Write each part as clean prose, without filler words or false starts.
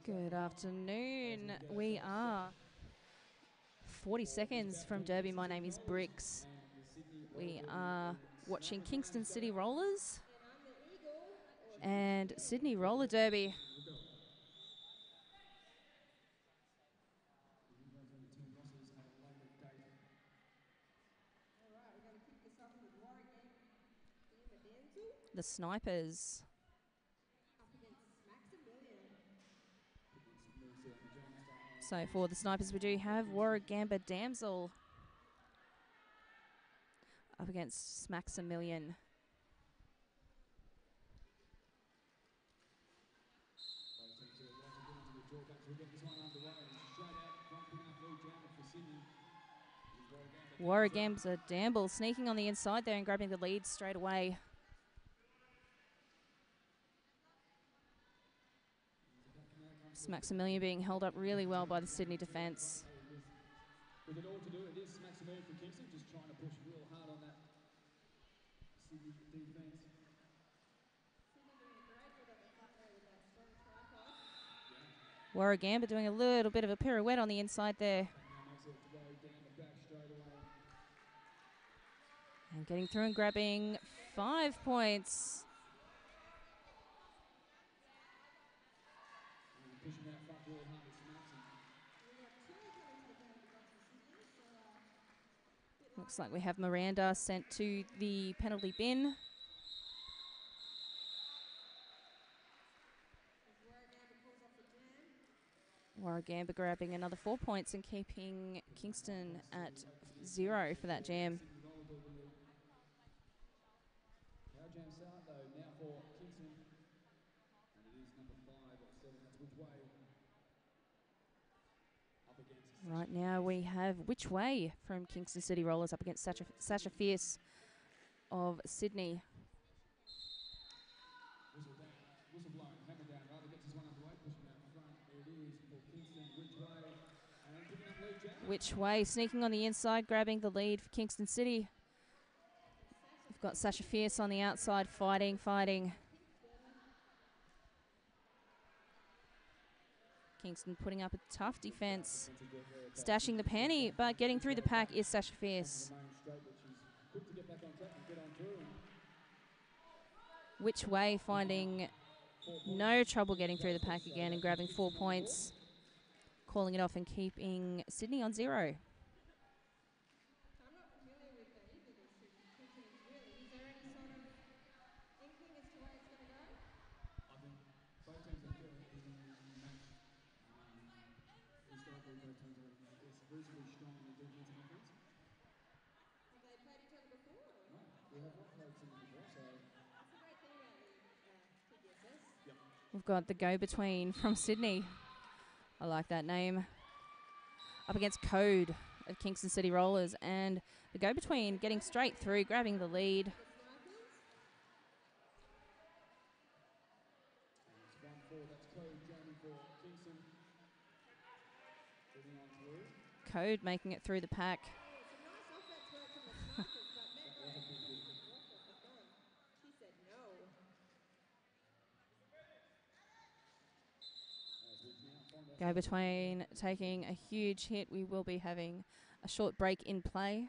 Good afternoon. We are 40 seconds from Derby. My name is Briggs. We are watching Kingston City Rollers and Sydney Roller Derby. The Snipers. So for the Snipers, we do have Warragamba Damsel up against Maximilian. Warragamba Damsel sneaking on the inside there and grabbing the lead straight away. Maximilian being held up really well by the Sydney defence. With it all to do, it is Maximilian for Kingston, just trying to push real hard on that Sydney defence. Warragamba doing a little bit of a pirouette on the inside there. And getting through and grabbing 5 points. Looks like we have Miranda sent to the penalty bin. Warragamba grabbing another 4 points and keeping Kingston at 0 for that jam. Right now we have Which Way from Kingston City Rollers up against Sasha Fierce of Sydney. Which Way sneaking on the inside, grabbing the lead for Kingston City. We've got Sasha Fierce on the outside, fighting. Kingston putting up a tough defence, stashing the penny, but getting through the pack is Sasha Fierce. Which Way finding no trouble getting through the pack again and grabbing 4 points, calling it off and keeping Sydney on 0. We've got the go-between from Sydney. I like that name. Up against Code of Kingston City Rollers, and the go-between getting straight through, grabbing the lead. Code making it through the pack. Go-between taking a huge hit. We will be having a short break in play.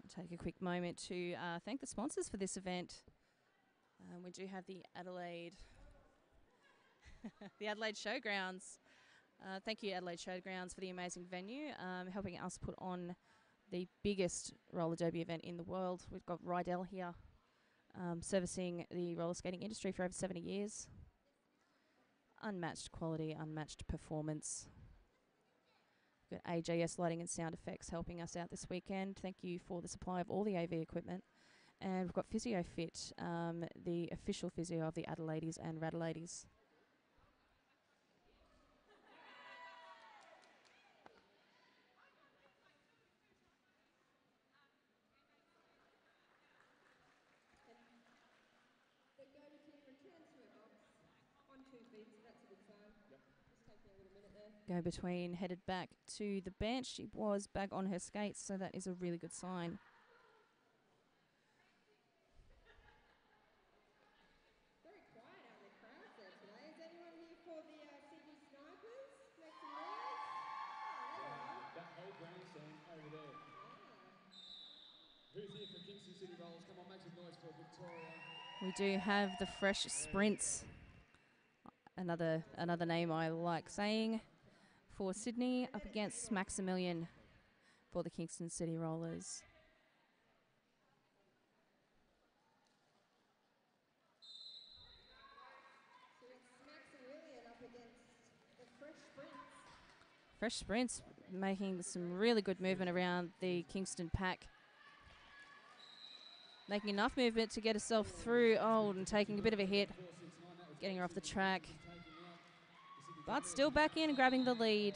I'll take a quick moment to thank the sponsors for this event. We do have the Adelaide Showgrounds. Thank you, Adelaide Showgrounds, for the amazing venue, helping us put on the biggest roller derby event in the world. We've got Rydell here, servicing the roller skating industry for over 70 years. Unmatched quality, unmatched performance. We've got AJS Lighting and Sound Effects helping us out this weekend. Thank you for the supply of all the AV equipment. And we've got PhysioFit, the official physio of the Adelaides and Radalaides. Go between, headed back to the bench. She was back on her skates, so that is a really good sign. Very quiet out in the crowds there today. Is anyone here for the Sydney Snipers? Make some noise. That whole grandstand over there. Who's here for Kingston City Rollers? Come on, make some noise for Victoria. We do have the Fresh Sprints. Another name I like saying. For Sydney, up against Maximilian for the Kingston City Rollers. So it's Maximilian up against the Fresh Sprints. Fresh Sprints making some really good movement around the Kingston pack. Making enough movement to get herself through. Oh, and taking a bit of a hit. Getting her off the track. But still back in and grabbing the lead.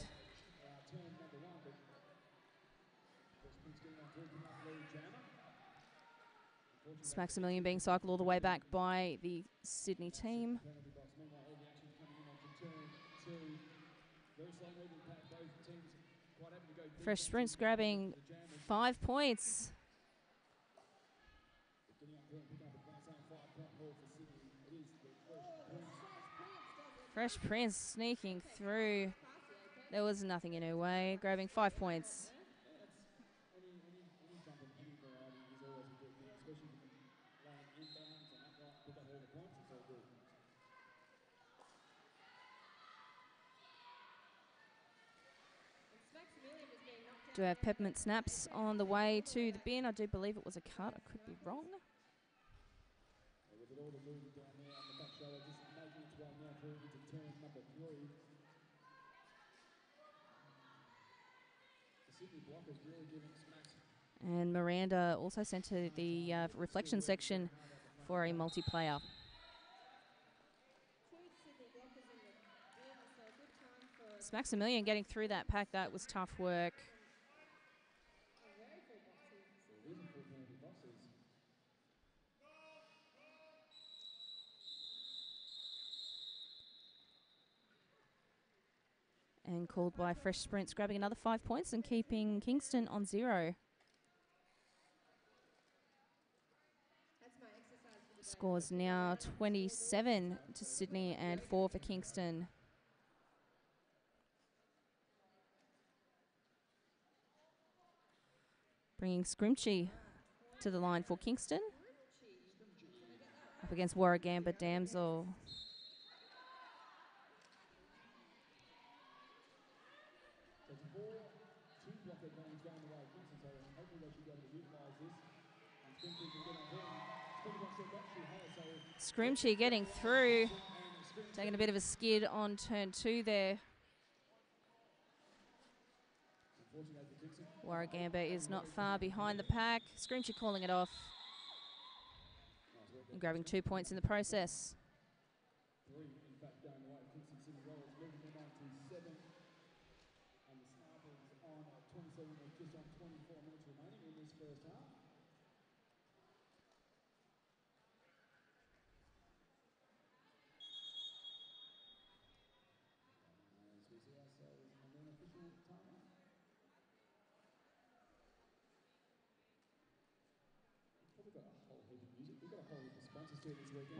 It's Maximilian being cycled all the way back by the Sydney team. Fresh Sprints grabbing 5 points. Fresh Prince sneaking through. There was nothing in her way, grabbing 5 points. Do have peppermint snaps on the way to the bin. I do believe it was a cut. I could be wrong. And Miranda also sent to the reflection section for a multiplayer. It's Maximilian getting through that pack. That was tough work. And called by Fresh Sprints, grabbing another 5 points and keeping Kingston on 0. Scores now 27 to Sydney and 4 for Kingston. Bringing Scrimshy to the line for Kingston. Up against Warragamba Damsel. Scrimshy getting through. Taking a bit of a skid on turn 2 there. Warragamba is not far behind the pack. Scrimshy calling it off. And grabbing 2 points in the process.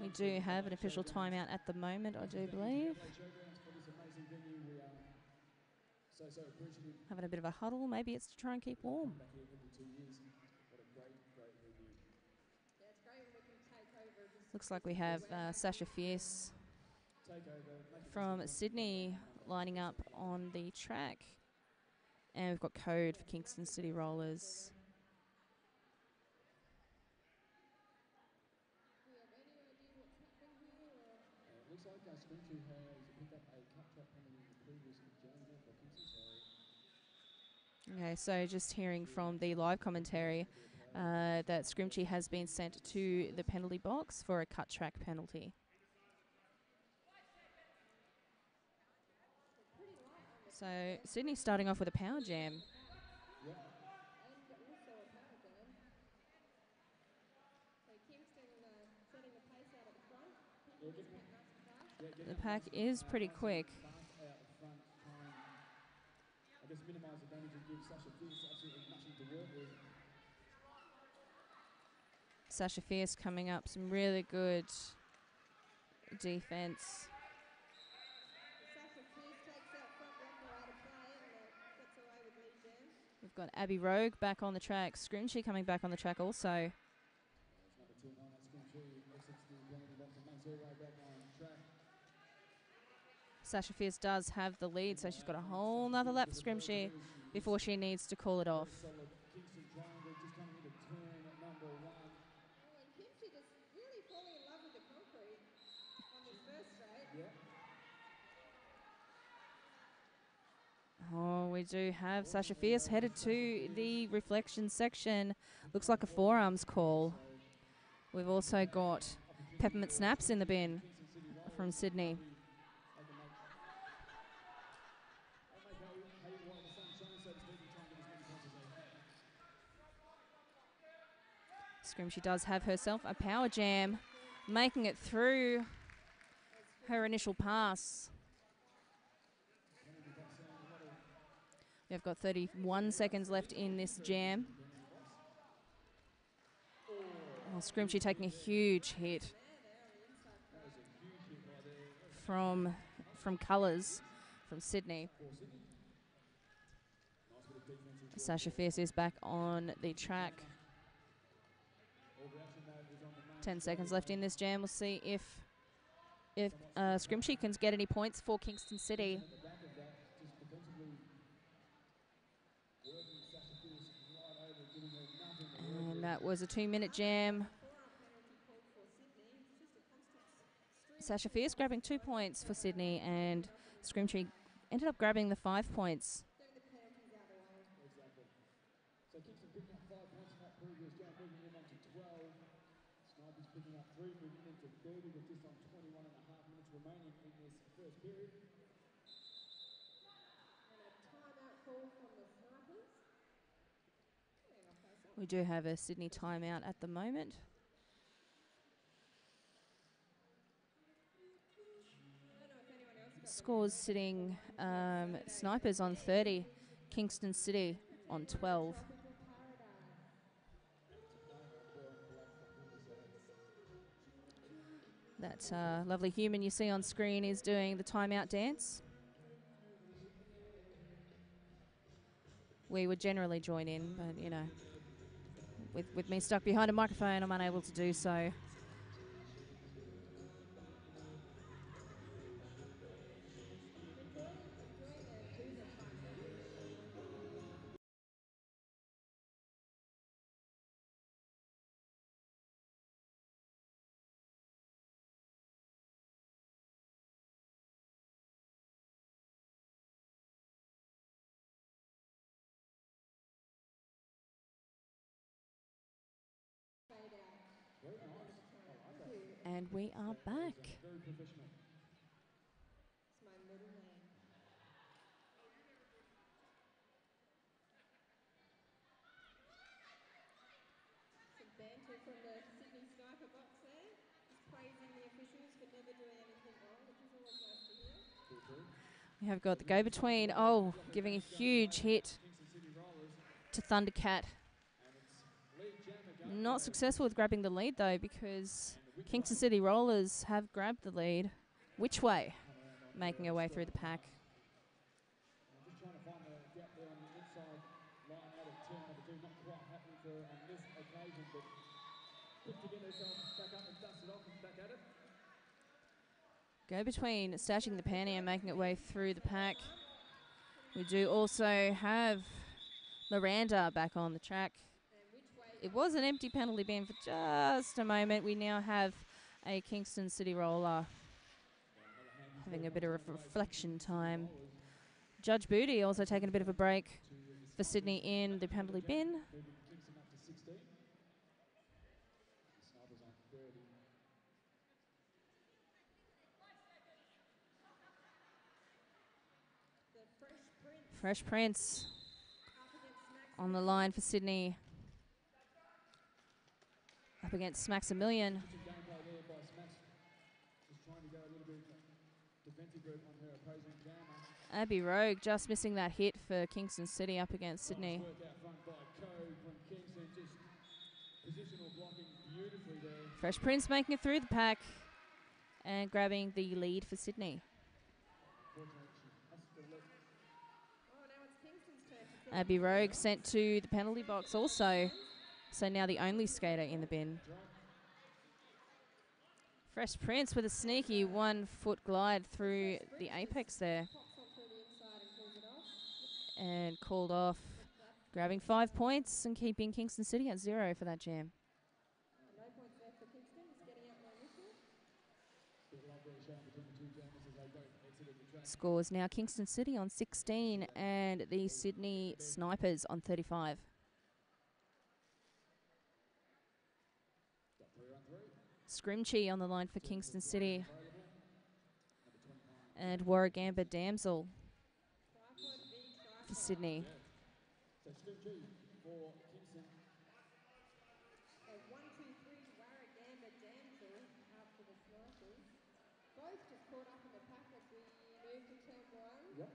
We do have an official timeout at the moment, I do believe. Having a bit of a huddle. Maybe it's to try and keep warm. Looks like we have Sasha Fierce from Sydney lining up on the track. And we've got Code for Kingston City Rollers. Okay, so just hearing from the live commentary that Scrimshy has been sent to the penalty box for a cut track penalty. So Sydney starting off with a power jam. The pack is pretty quick. Fast out the front, trying, I guess, minimise the damage and give Sasha Fierce absolutely nothing to work with. Sasha Fierce coming up, some really good defense. Sasha Fierce takes that front blocker out of play and gets away with lead jam. We've got Abby Rogue back on the track. Scrimshy coming back on the track also. It's number 2 on that Scrimshy, exits the penalty box and makes her way back on track. Sasha Fierce does have the lead, so she's got a whole nother lap for Scrimshy before she needs to call it off. Solid Kingston triangle just coming into turn number 1. Oh, and Kimchi just really falling in love with the concrete on this first straight. Yeah. Oh, we do have Sasha Fierce headed to the reflection section. Looks like a forearms call. We've also got Peppermint Snaps in the bin from Sydney. Scrimshy does have herself a power jam, making it through her initial pass. We've got 31 seconds left in this jam. Oh, Scrimshy taking a huge hit from Colours from Sydney. Sasha Fierce is back on the track. 10 seconds left in this jam. We'll see if Scrimshy can get any points for Kingston City. And that was a 2-minute jam. Sasha Fierce grabbing 2 points for Sydney, and Scrimshy ended up grabbing the 5 points. Exactly. So Kingston picking up 5 points in that previous jam, moving them on to 12. Snipers picking up 3, moving them to 30 with just on 21.5 minutes remaining in this first period. And a timeout call from the Snipers. We do have a Sydney timeout at the moment. Scores sitting Snipers on 30, Kingston City on 12. That lovely human you see on screen is doing the timeout dance. We would generally join in, but you know, with me stuck behind a microphone, I'm unable to do so. And we are back. Very professional. It's my middle name. Some banter from the Sydney Sniper box there. Just praising the officials for never doing anything wrong, which is always nice to hear. We have got the go-between. Oh, giving a huge hit to Thundercat. Not successful with grabbing the lead, though, because Kingston City Rollers have grabbed the lead. Which way? Making her way through the pack. Just trying to find the gap there on the inside line out of turn number 2. Not quite happening for her on this occasion, but quick to get herself back up and dust it off and back at it. Go between stashing the panty and making it way through the pack. We do also have Miranda back on the track. It was an empty penalty bin for just a moment. We now have a Kingston City Roller having a bit of reflection time. Judge Booty also taking a bit of a break for Sydney in the penalty bin. Kingston up to 16. Snipers on 30. Fresh Prince on the line for Sydney. Up against Maximilian. Gameplay there by Smacks. Just trying to go a little bit penalty group on her opposing jammer. Abby Rogue just missing that hit for Kingston City up against Sydney. Nice work out front by Code from Kingston, just positional blocking beautifully there. Fresh Prince making it through the pack and grabbing the lead for Sydney. Fortunately, she has to let Oh, now it's Kingston's turn to fill Abby in. Rogue sent to the penalty box also. So now the only skater in the bin. Fresh Prince with a sneaky 1 foot glide through the apex there. Pops on through the inside and pulls it off. And called off, grabbing 5 points and keeping Kingston City at 0 for that jam. No points there for Kingston, just getting out no mission. bit of love there shown between the two jammers as they both exited the track. Scores now Kingston City on 16 and the Sydney Snipers on 35. Got 3 on 3. Scrimchi on the line for Kingston City. And Warragamba Damsel Tripod, big tripod. for Sydney. So Scrim G for Kingston. So 1, 2, 3, Warragamba Damsel out for the Snipers. Both just caught up in the pack as we move to turn 1. Yep.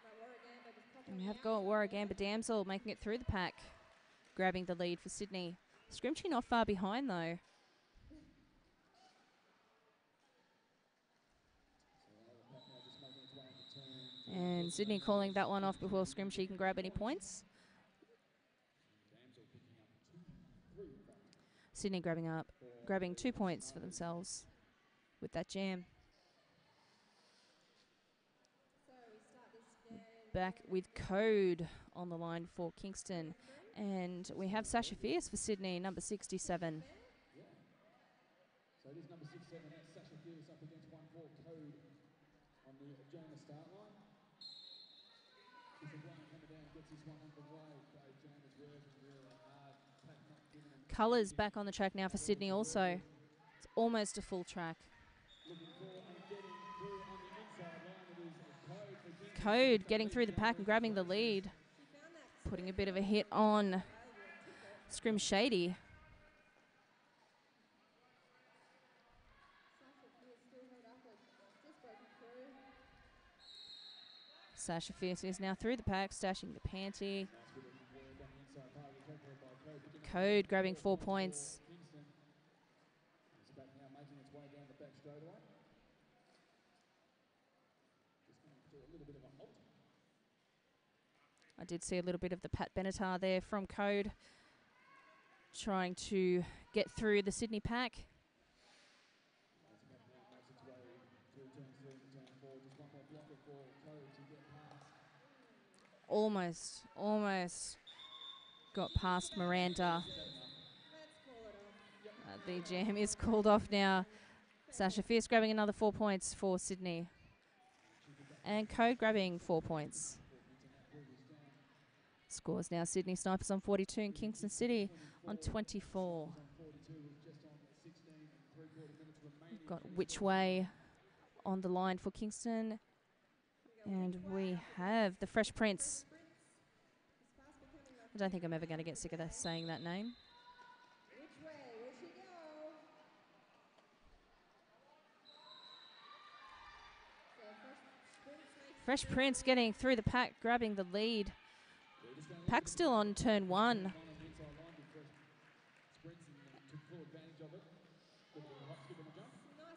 But Warragamba just popping And we on have the got outside Warragamba Damsel making it through the pack, grabbing the lead for Sydney. Scrimchi not far behind though. And Sydney calling that one off before Scrimchi can grab any points. Sydney grabbing 2 points for themselves with that jam. So we start this game. Back with Code on the line for Kingston. And we have Sasha Fierce for Sydney, number 67. Yeah. So it is number 6, 7. That's Sasha Fierce up against 1-4 Code on the jammer start line. If the blind coming down gets this one underway, both jammers working really hard. Pack not giving them Colours back on the track now for Sydney also. It's almost a full track. looking for and getting through on the inside line. It is Code for Kingston. Code getting through the pack and grabbing the lead. She found that Putting a bit of a hit on Scrim Shady. Sasha Fierce still held up as just broken through. Sasha Fierce is now through the pack, stashing the panty. Nice bit of work on the inside part of the track there by Code. Picking up Code grabbing 4 points. Kingston. It's back now making its way down the back straightaway. Just going to do a little bit of a halt. I did see a little bit of the Pat Benatar there from Code, trying to get through the Sydney pack. As back now makes its way through turn 3 and turn 4. Just one more blocker for Code to get past. Almost got past Miranda. Let's call it off. The jam is called off now. Sasha Fierce grabbing another 4 points for Sydney. And Code grabbing 4 points. Scores now Sydney Snipers on 42 and Kingston City on 24. We've got Which Way on the line for Kingston. And we have the Fresh Prince. I don't think I'm ever going to get sick of saying that name. Which way will she go? So Fresh Prince getting through the pack, grabbing the lead. Pack still on turn 1. nice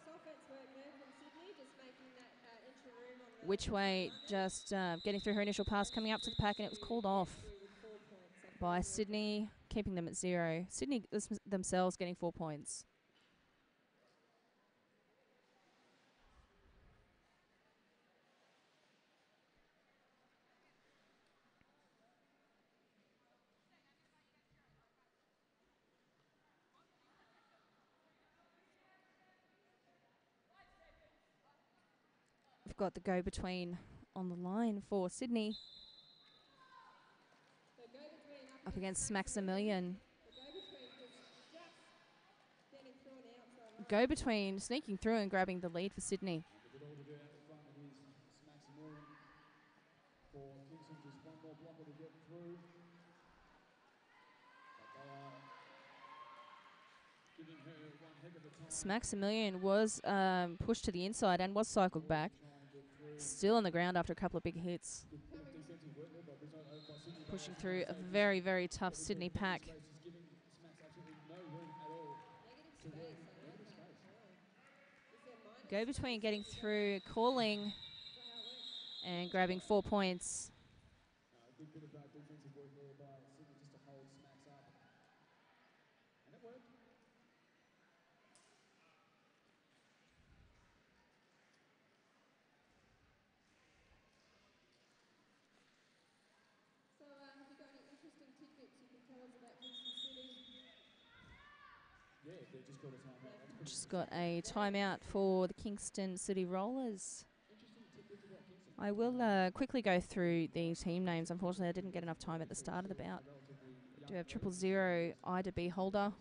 offense work there from Sydney, just making that inch of room on the Which Way just getting through her initial pass, coming up to the pack, and it was called off with 4 points. by Sydney, keeping them at 0. Sydney themselves getting 4 points. We've got the go-between on the line for Sydney So go-between up against Maximilian. The go-between was just getting through on the outside line. Go-between sneaking through and grabbing the lead for Sydney. With it all to do out the front, it is Maximilian for Kingston. Just one more blocker to get through. But they are giving her one heck of a time. Maximilian was pushed to the inside and was cycled back. Trying to get through. Still on the ground after a couple of big hits. Good bit of defensive work there by Brisbane, by Sydney. Pushing through a very, very tough Sydney pack. Space is giving Smacks absolutely no room at all. Negative space, I like that. Yeah. Is there minus Go between space? getting through, calling, Is that how it works? and grabbing 4 points. A good bit of defensive work there by Sydney just to hold Smacks up. And it worked. So, have you got any interesting tidbits you can tell us about Kingston City? Yeah, they just got a timeout. That's pretty Just got a timeout for the Kingston City Rollers. interesting tidbits about Kingston. I will quickly go through the team names. Unfortunately, I didn't get enough time at the start of the bout. We do have 000 Ida B Holder,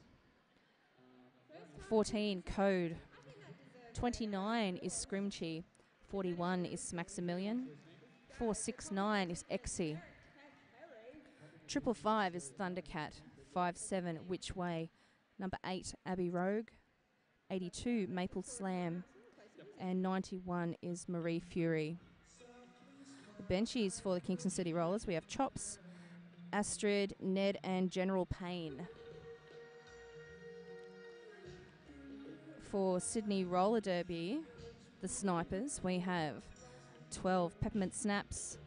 14 Code, 29 is Scrimchi, 41 is Maximilian, 469 is Exy, 555 is Thundercat, 57 Which Way, number 8 Abbey Rogue, 82 Maple Slam, and 91 is Marie Fury. The benchies for the Kingston City Rollers, we have Chops, Astrid, Ned, and General Payne. For Sydney Roller Derby, the snipers, we have 12 Peppermint Snaps,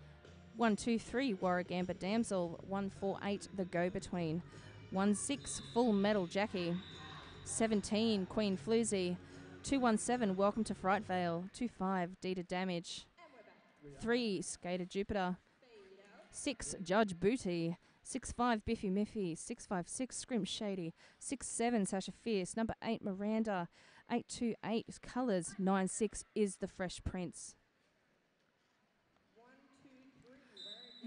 123 Warragamba Damsel, 148 The Go-Between, 16 Full Metal Jackie, 17 Queen Floozy, 217 Welcome to Frightvale, 25 Dita Damage, 3 Skater Jupiter, 6 Judge Booty, 65 Biffy Miffy, 656 Scrim Shady, 67 Sasha Fierce, number 8 Miranda, 828 is Colours, 96 is The Fresh Prince.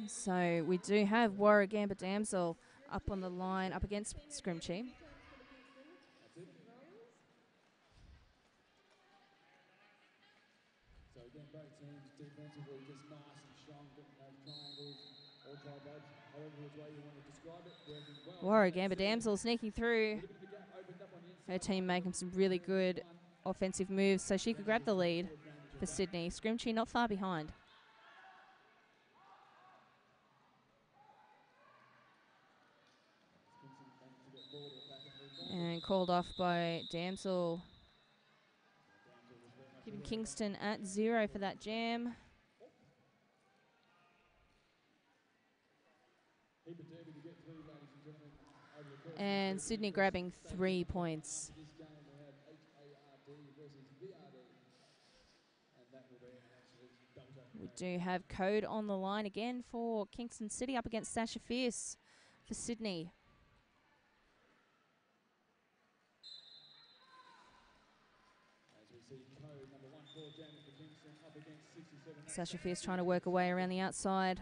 So we do have Warragamba Damsel up on the line, up against Scrimchi. So again, both teams defensively just nice and strong, getting those triangles, all tri-buds, however which way you want to describe it, working well. Warragamba Damsel sneaking through. A bit of a gap opened up on the inside. Her team making some really good offensive moves so she could grab the lead for Sydney. Scrimchi not far behind. And called off by Damsel. Keeping Kingston at 0 for that jam. And Sydney grabbing 3 points. We do have Code on the line again for Kingston City up against Sasha Fierce for Sydney. Sasha Fierce trying to work her way around the outside.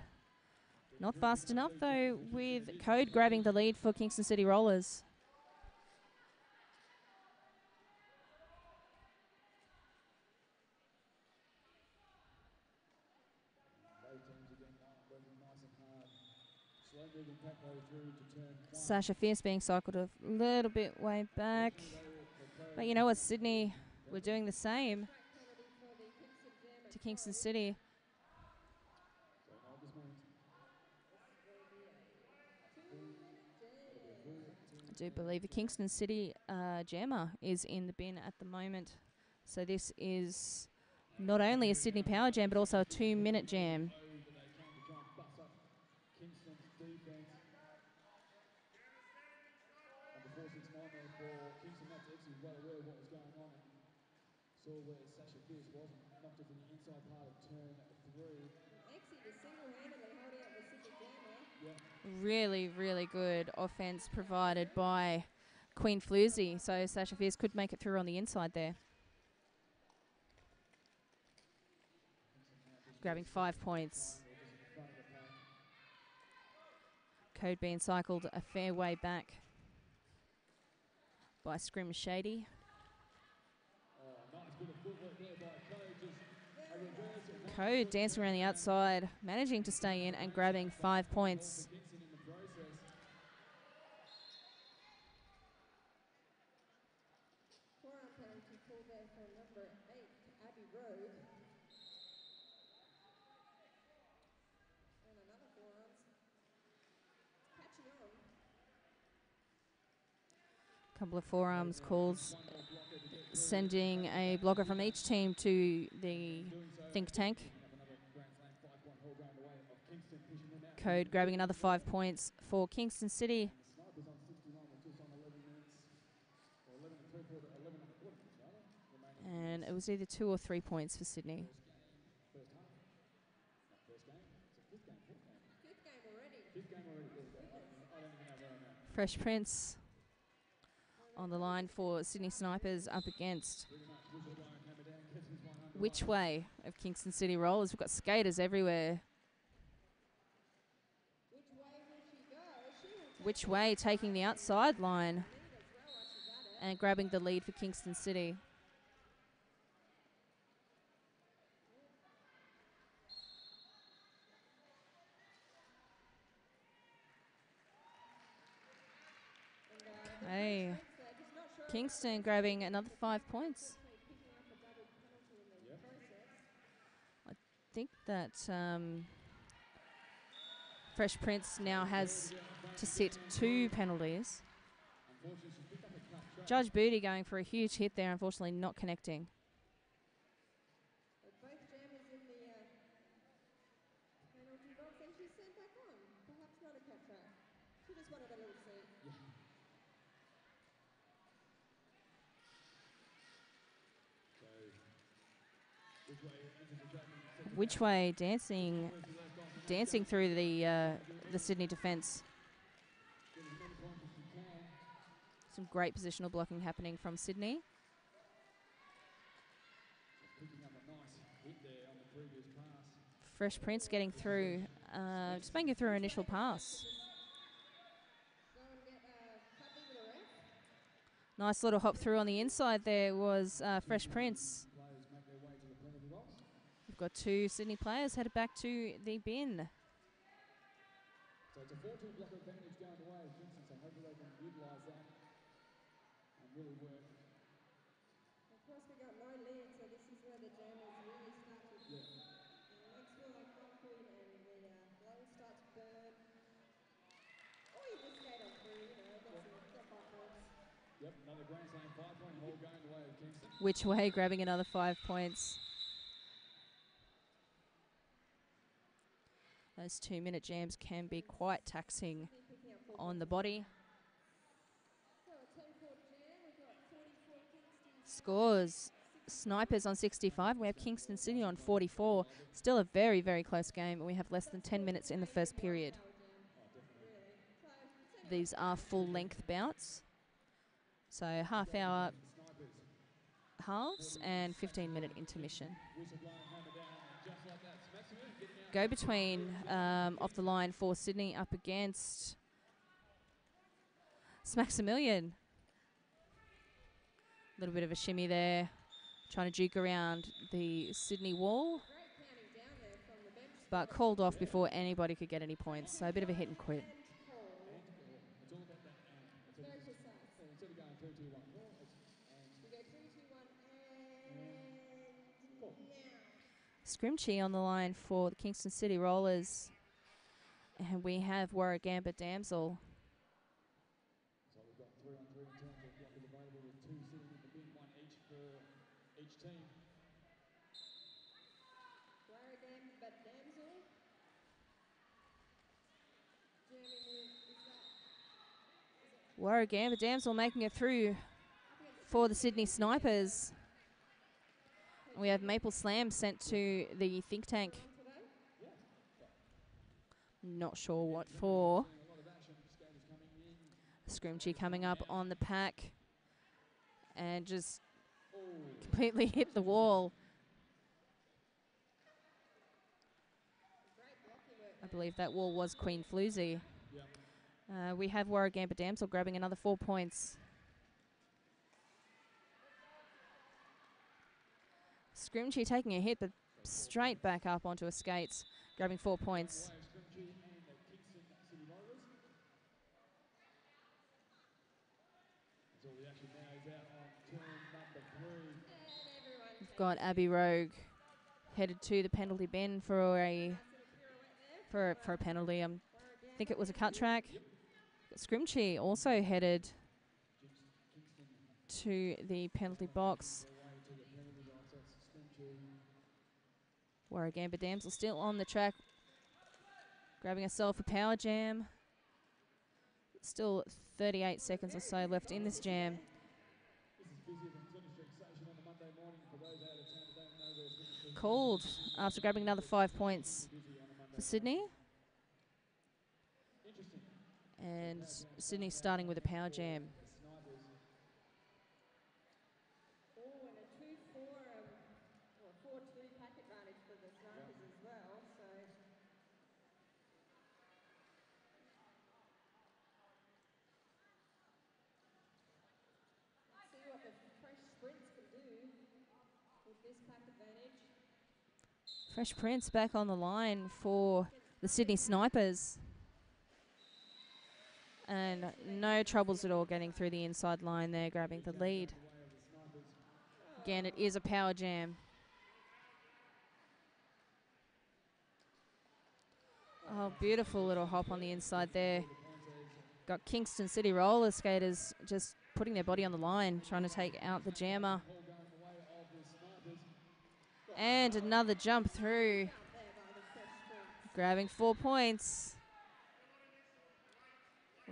Not fast enough though, with Code grabbing the lead for Kingston City Rollers. Sasha Fierce being cycled a little bit way back. But you know what, Sydney, we're doing the same to Kingston City. I do believe the Kingston City jammer is in the bin at the moment. So this is not only a Sydney Power Jam, but also a 2-minute jam. Saw where Sasha Fierce wasn't, knocked it from the inside part of turn 3. Exy is single-handedly holding up the Sydney Jammer. Yeah. Really, really good offense provided by Queen Floozy. So Sasha Fierce could make it through on the inside there. Grabbing 5 points. Code being cycled a fair way back by Scrim Shady. Code dancing around the outside, managing to stay in and grabbing 5 points. called there for number 8, Abby Rogue. And another forearms. Catching on. Couple of forearms calls, sending a blocker from each team to the think tank. Code grabbing another 5 points for Kingston City. And it was either 2 or 3 points for Sydney. Fresh Prince on the line for Sydney Snipers up against Which Way of Kingston City Rollers. We've got skaters everywhere. Which Way taking the outside line and grabbing the lead for Kingston City. Okay. Kingston grabbing another 5 points. I think that Fresh Prince now has to sit 2 penalties. Judge Booty going for a huge hit there, unfortunately not connecting. Both jammers in the penalty box, and she's sent back on. Perhaps not a cat track. She just wanted a little seat. Which Way dancing through the Sydney defence. Some great positional blocking happening from Sydney. Fresh Prince getting through, just making it through her initial pass. Nice little hop through on the inside there was Fresh Prince. We've got 2 Sydney players headed back to the bin. So it's a 4-2 block advantage going the way of Kingston, so hopefully they can utilise that and really work. Of course, we got no lead, so this is where the jammers really start to the legs feel like concrete and the blow starts to burn. Or you just skate on through, you know, get 5 points. Yep, another Grand Slam 5-point hole going the way of Kingston. Which Way grabbing another 5 points. Those 2-minute jams can be quite taxing on the body. Scores. Snipers on 65. We have Kingston City on 44. Still a very, very close game, and we have less than 10 minutes in the first period. These are full-length bouts. So half-hour halves and 15-minute intermission. Go between off the line for Sydney up against Smaximilian. A little bit of a shimmy there, trying to juke around the Sydney wall, but called off before anybody could get any points. So a bit of a hit and quit. Scrimchie on the line for the Kingston City Rollers. And we have Warragamba Damsel. So we've got 3-on-3 in terms of blockers available with 2 sitting in the bin, 1 each for each team. Warragamba Damsel. Warragamba Damsel making it through for the Sydney Snipers. We have Maple Slam sent to the think tank. Not sure what for. Scrimchie coming up on the pack and just completely hit the wall. I believe that wall was Queen Floozy. We have Warragamba Damsel grabbing another 4 points. Scrimchie taking a hit, but straight back up onto her skates, grabbing 4 points. everyone We've got Abby Rogue headed to the penalty bin for a nice little pirouette there for a penalty. I Warragamba think it was a cut Dams. track. Scrimchi also headed to the penalty box. Warragamba Damsel still on the track, grabbing herself a power jam. Still 38 seconds or so left in this jam. Called after grabbing another 5 points for Sydney. And Sydney starting with a power jam. Oh, and a 2-4, or a 4-2 pack advantage for the snipers as well. So let's see what the fresh sprints can do with this pack advantage. Fresh Prince back on the line for the Sydney Snipers. And no troubles at all getting through the inside line there, grabbing the lead. Again, it is a power jam. Oh, beautiful little hop on the inside there. Got Kingston City roller skaters just putting their body on the line, trying to take out the jammer. And another jump through, Out there by the fresh sprints. grabbing 4 points.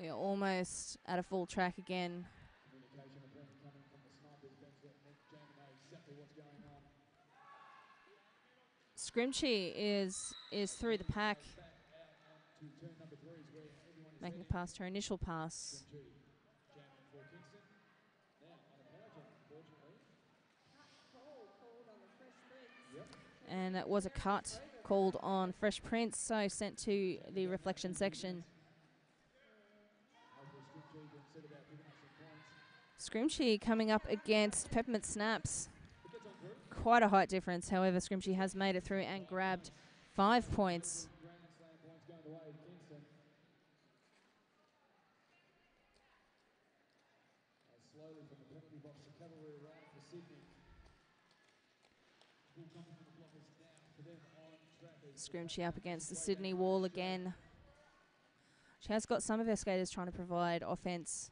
We are almost at a full track again. Scrimchi is through the pack, making it past her initial pass. Called on the fresh sprints. And that was a cut called on Fresh Prince, so sent to the reflection section. Scrimchi coming up against Peppermint Snaps. Quite a height difference, however, Scrimchi has made it through and grabbed 5 points. Scrimchi up against the Sydney wall again. She has got some of her skaters trying to provide offense.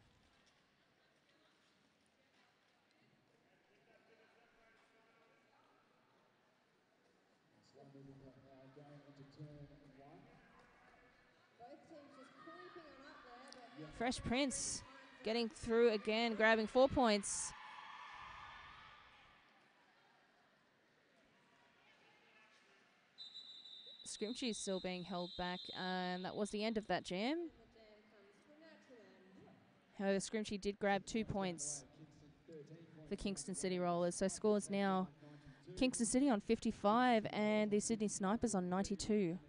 Both teams just creeping on up there, but Fresh Prince getting through again, grabbing 4 points. Scrimchi is still being held back, and that was the end of that jam. the jam comes to a natural end. However, Scrimchi did grab 2 points for Kingston City Rollers. So scores now Kingston City on 55 and the Sydney Snipers on 92.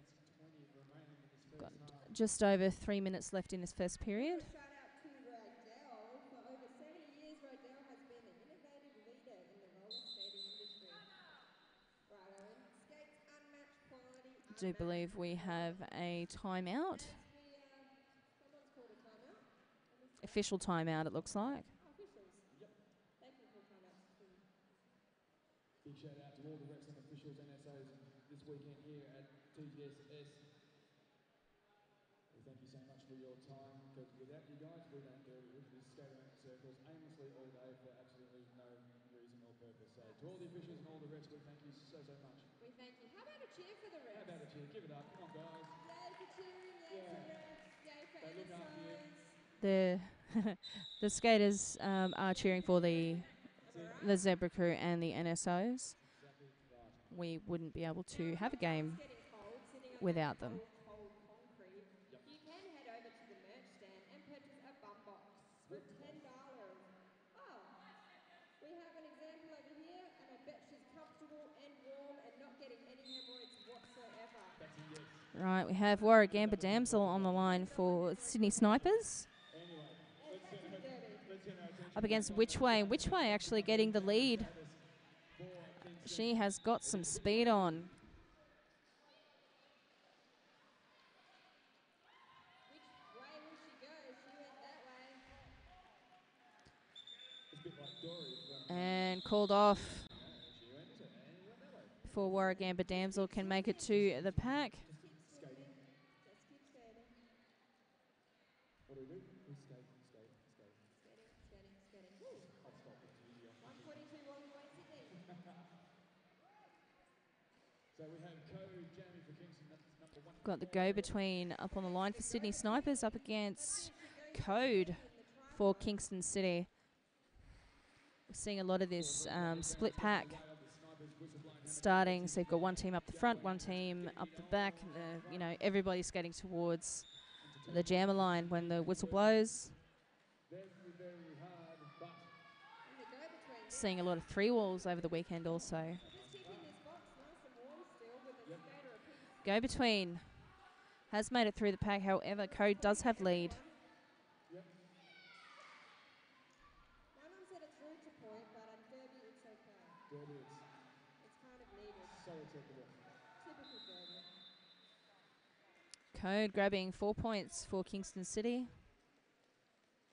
Got just over 3 minutes left in this first period. Shout out to Rydell. For over 70 years, Rydell has been the innovative leader in the roller skating industry. Right, Owen. Skates unmatched quality. I do believe we have a timeout. Someone's called a timeout. Official timeout, it looks like. Officials. They can call timeouts too. Big shout out to all the refs and officials and SOs this weekend here at TGSS. We thank you so much for your time, because without you guys, we don't do it. We just skate around in circles aimlessly all day for absolutely no reason or purpose. So to all the officials and all the refs, we thank you so much. We thank you. How about a cheer for the refs? How about a cheer? Give it up. Come on, guys. Yay for cheering, yay for refs, yay for They look after you. NSOs. The skaters are cheering for the Zebra Crew and the NSOs. We wouldn't be able to have a game It's getting cold, sitting on without that them. cold concrete. You can head over to the merch stand and purchase a bum box for $10. Oh, we have an example over here, and I bet she's comfortable and warm and not getting any hemorrhoids whatsoever. Right, we have Warragamba Damsel on the line for Sydney Snipers. Up against Whichway. Whichway actually getting the lead. She has got some speed on. Which way will she go? She went that way. It's a bit like And called off before Warragamba Damsel can make it to the pack. Just keep skating. Just keep skating. What do we do? We skate. Skating, skating. Woo. 142, 1 point, Sydney. So we have code Jamie for Kingston. That's number 1. Got the go-between up on the line for Sydney Snipers up against Code for Kingston City. We're seeing a lot of this split pack starting. So you've got one team up the front, one team up the back. You know, everybody's skating towards the jammer line when the whistle blows. Very hard, but Seeing a lot of 3-walls over the weekend also. Just keeping this box nice and warm still with a skater apiece. Go-between has made it through the pack. However, Code does have lead. yep. My mum said it's rude to point, but at Derby it's okay. Derby, It's kind of needed. so acceptable. Typical Derby. Code grabbing 4 points for Kingston City.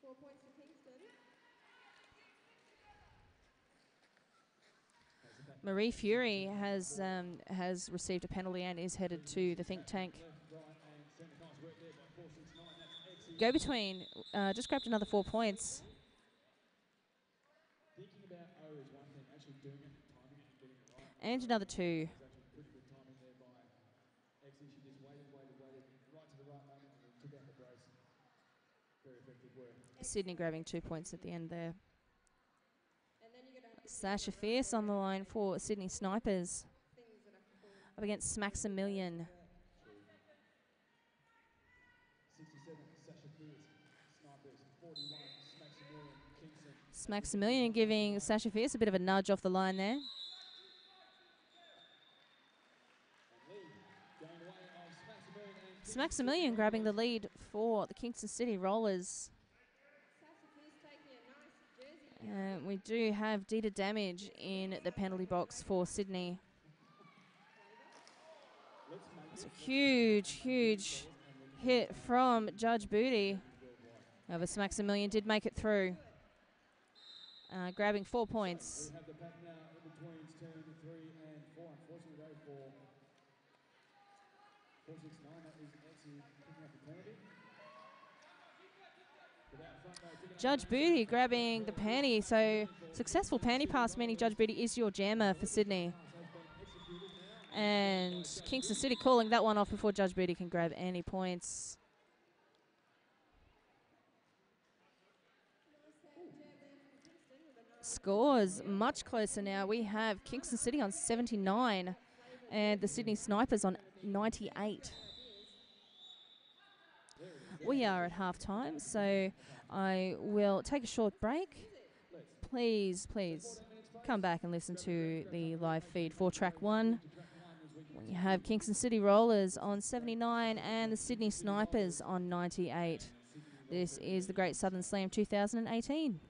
4 points for Kingston. Marie Fury has received a penalty and is headed to the think tank. Go-between just grabbed another 4 points. Thinking about O is one thing, actually doing it, timing it, and getting it right. And another 2. There's actually pretty good timing there by Exie. She just waited right to the right moment and then took out the brace. Very effective work. Sydney grabbing 2 points at the end there. And then you're going to have to Sasha Fierce on the line for Sydney Snipers things that are cool. up against Maximilian. 67, Sasha Fierce, Snipers, 41, Maximilian, Kingston. Maximilian giving Sasha Fierce a bit of a nudge off the line there. And lead going away of Maximilian and Maximilian grabbing the lead for the Kingston City Rollers. Sasha Fierce taking a nice jersey. We do have Dita damage in the penalty box for Sydney. It's a huge hit from Judge Booty. However, Maximilian did make it through, grabbing 4 points. We have the pack now in between turn 3 and 4. Unfortunately, though, for 469, that is Exie picking up the penalty. Judge Booty grabbing the panty. So successful panty pass, meaning Judge Booty is your jammer for Sydney. And Kingston City calling that one off before Judge Booty can grab any points. Scores much closer now. We have Kingston City on 79 and the Sydney Snipers on 98. We are at halftime, so I will take a short break. Please come back and listen to the live feed for track 1. We have Kingston City Rollers on 79 and the Sydney Snipers on 98. This is the Great Southern Slam 2018.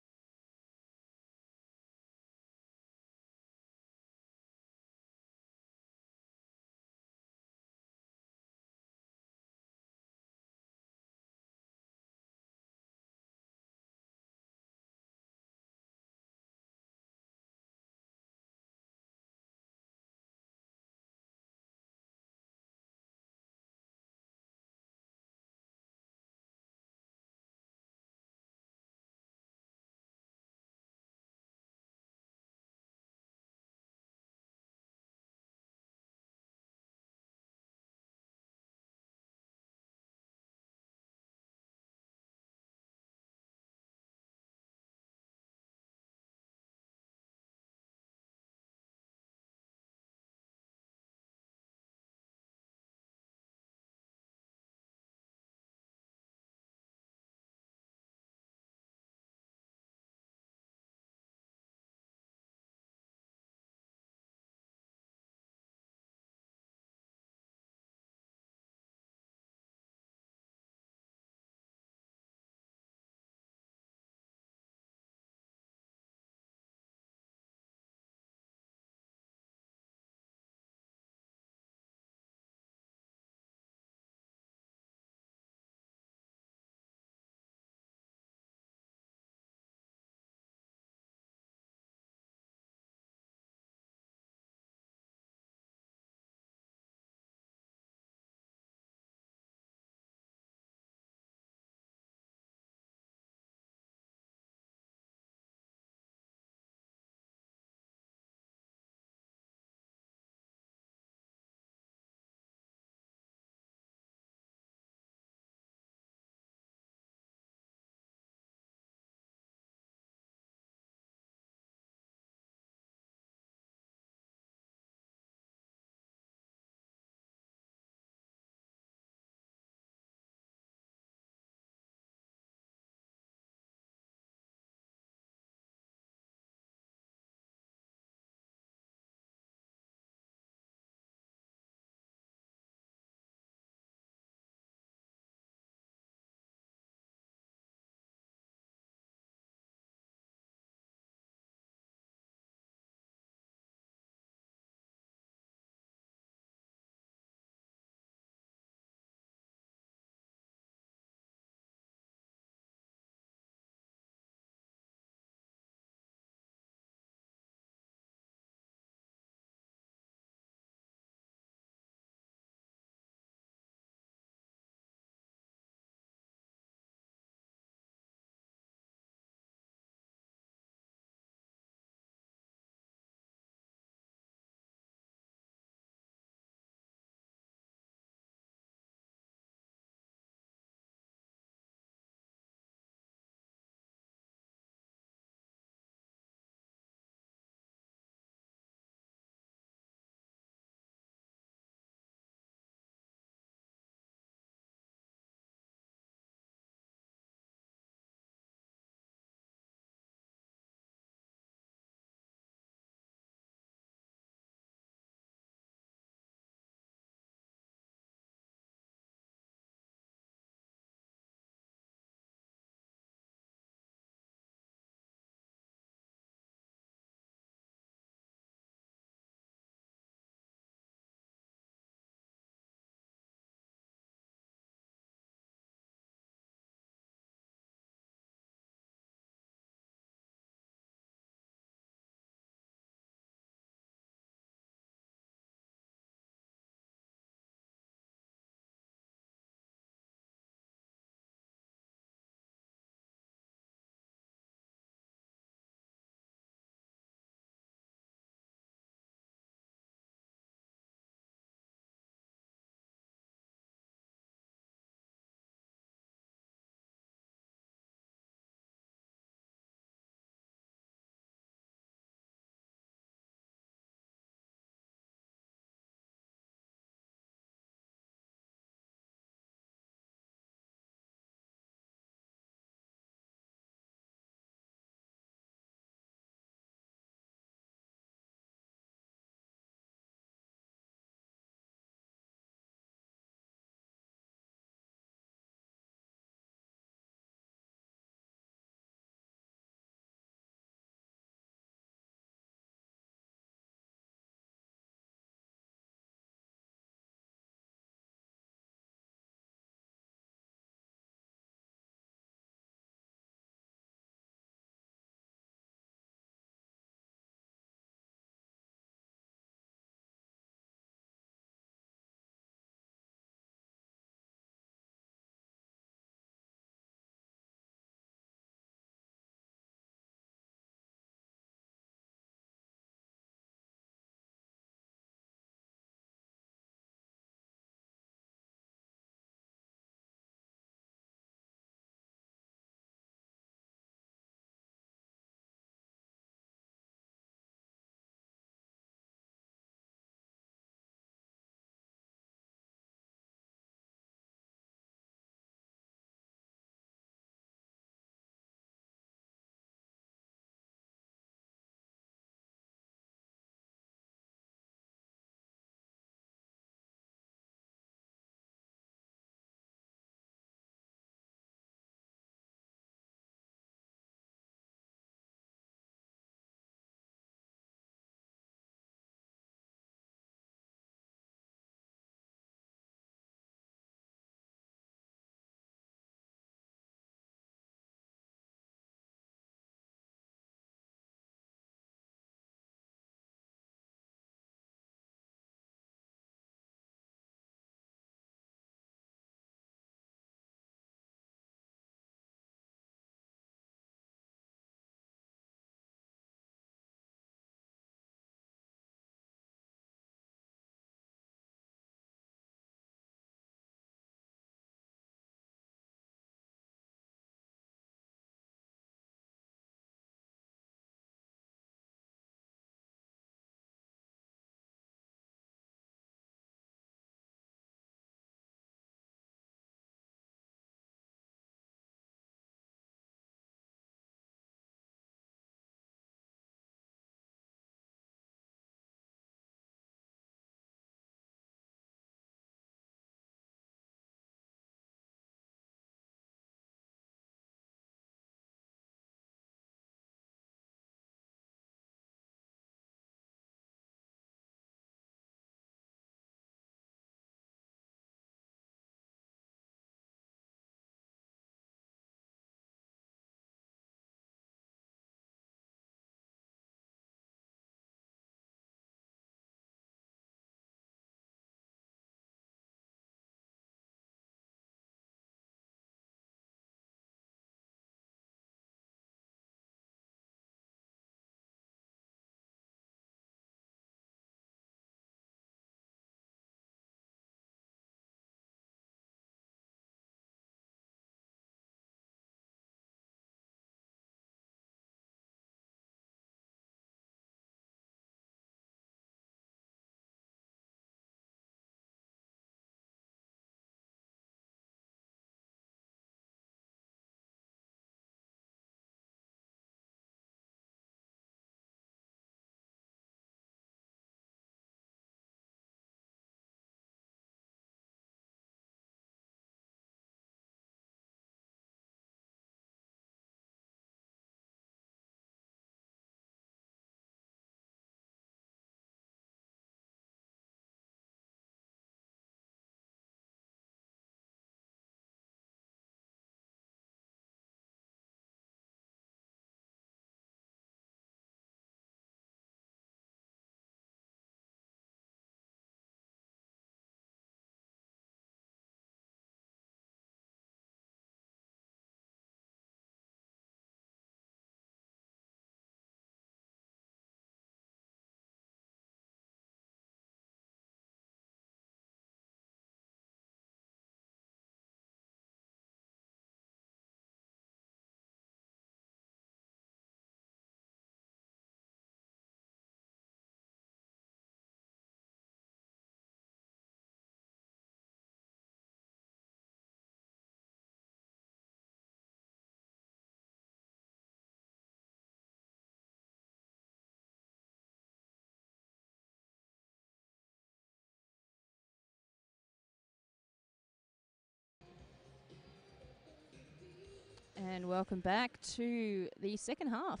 And welcome back to the second half.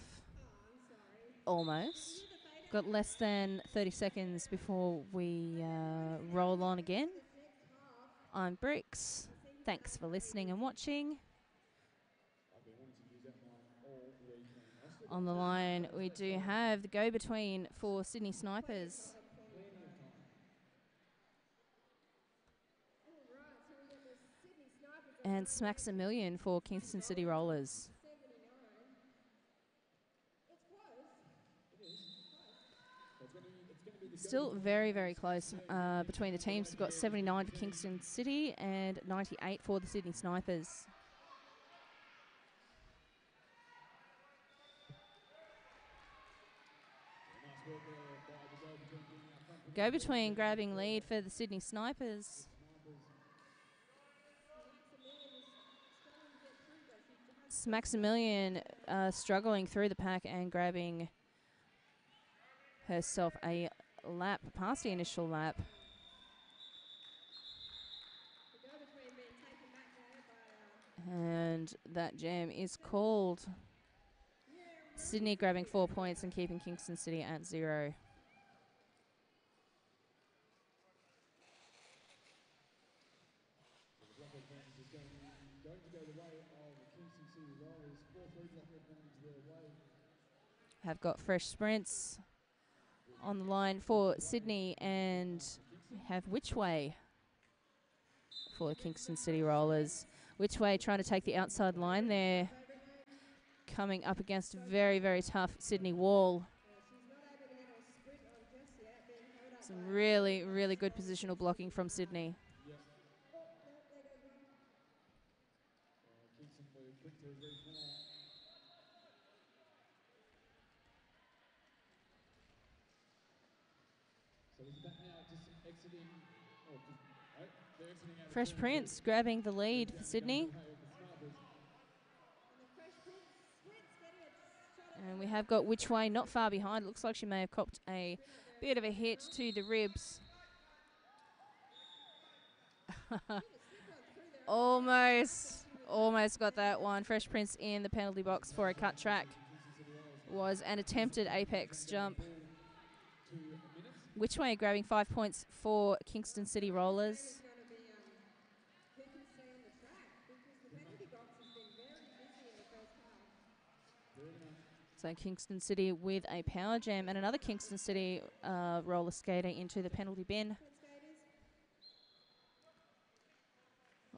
Almost. Got less than 30 seconds before we roll on again. I'm Brix. Thanks for listening and watching. On the line, we do have the go-between for Sydney Snipers. And Maximilian for Kingston City Rollers. Still very, very close between the teams. We've got 79 for Kingston City and 98 for the Sydney Snipers. Go between grabbing lead for the Sydney Snipers. Maximilian struggling through the pack and grabbing herself a lap past the initial lap. And that jam is called. Sydney grabbing 4 points and keeping Kingston City at 0. Have got fresh sprints on the line for Sydney and have Which Way for the Kingston City Rollers. Which Way trying to take the outside line there, coming up against a very, very tough Sydney wall. Some really, really good positional blocking from Sydney. Fresh Prince grabbing the lead for Sydney. And we have got Which Way not far behind. Looks like she may have copped a bit of a hit to the ribs. Almost got that one. Fresh Prince in the penalty box for a cut track. Was an attempted apex jump. Which Way grabbing 5 points for Kingston City Rollers. So Kingston City with a power jam and another Kingston City roller skater into the penalty bin.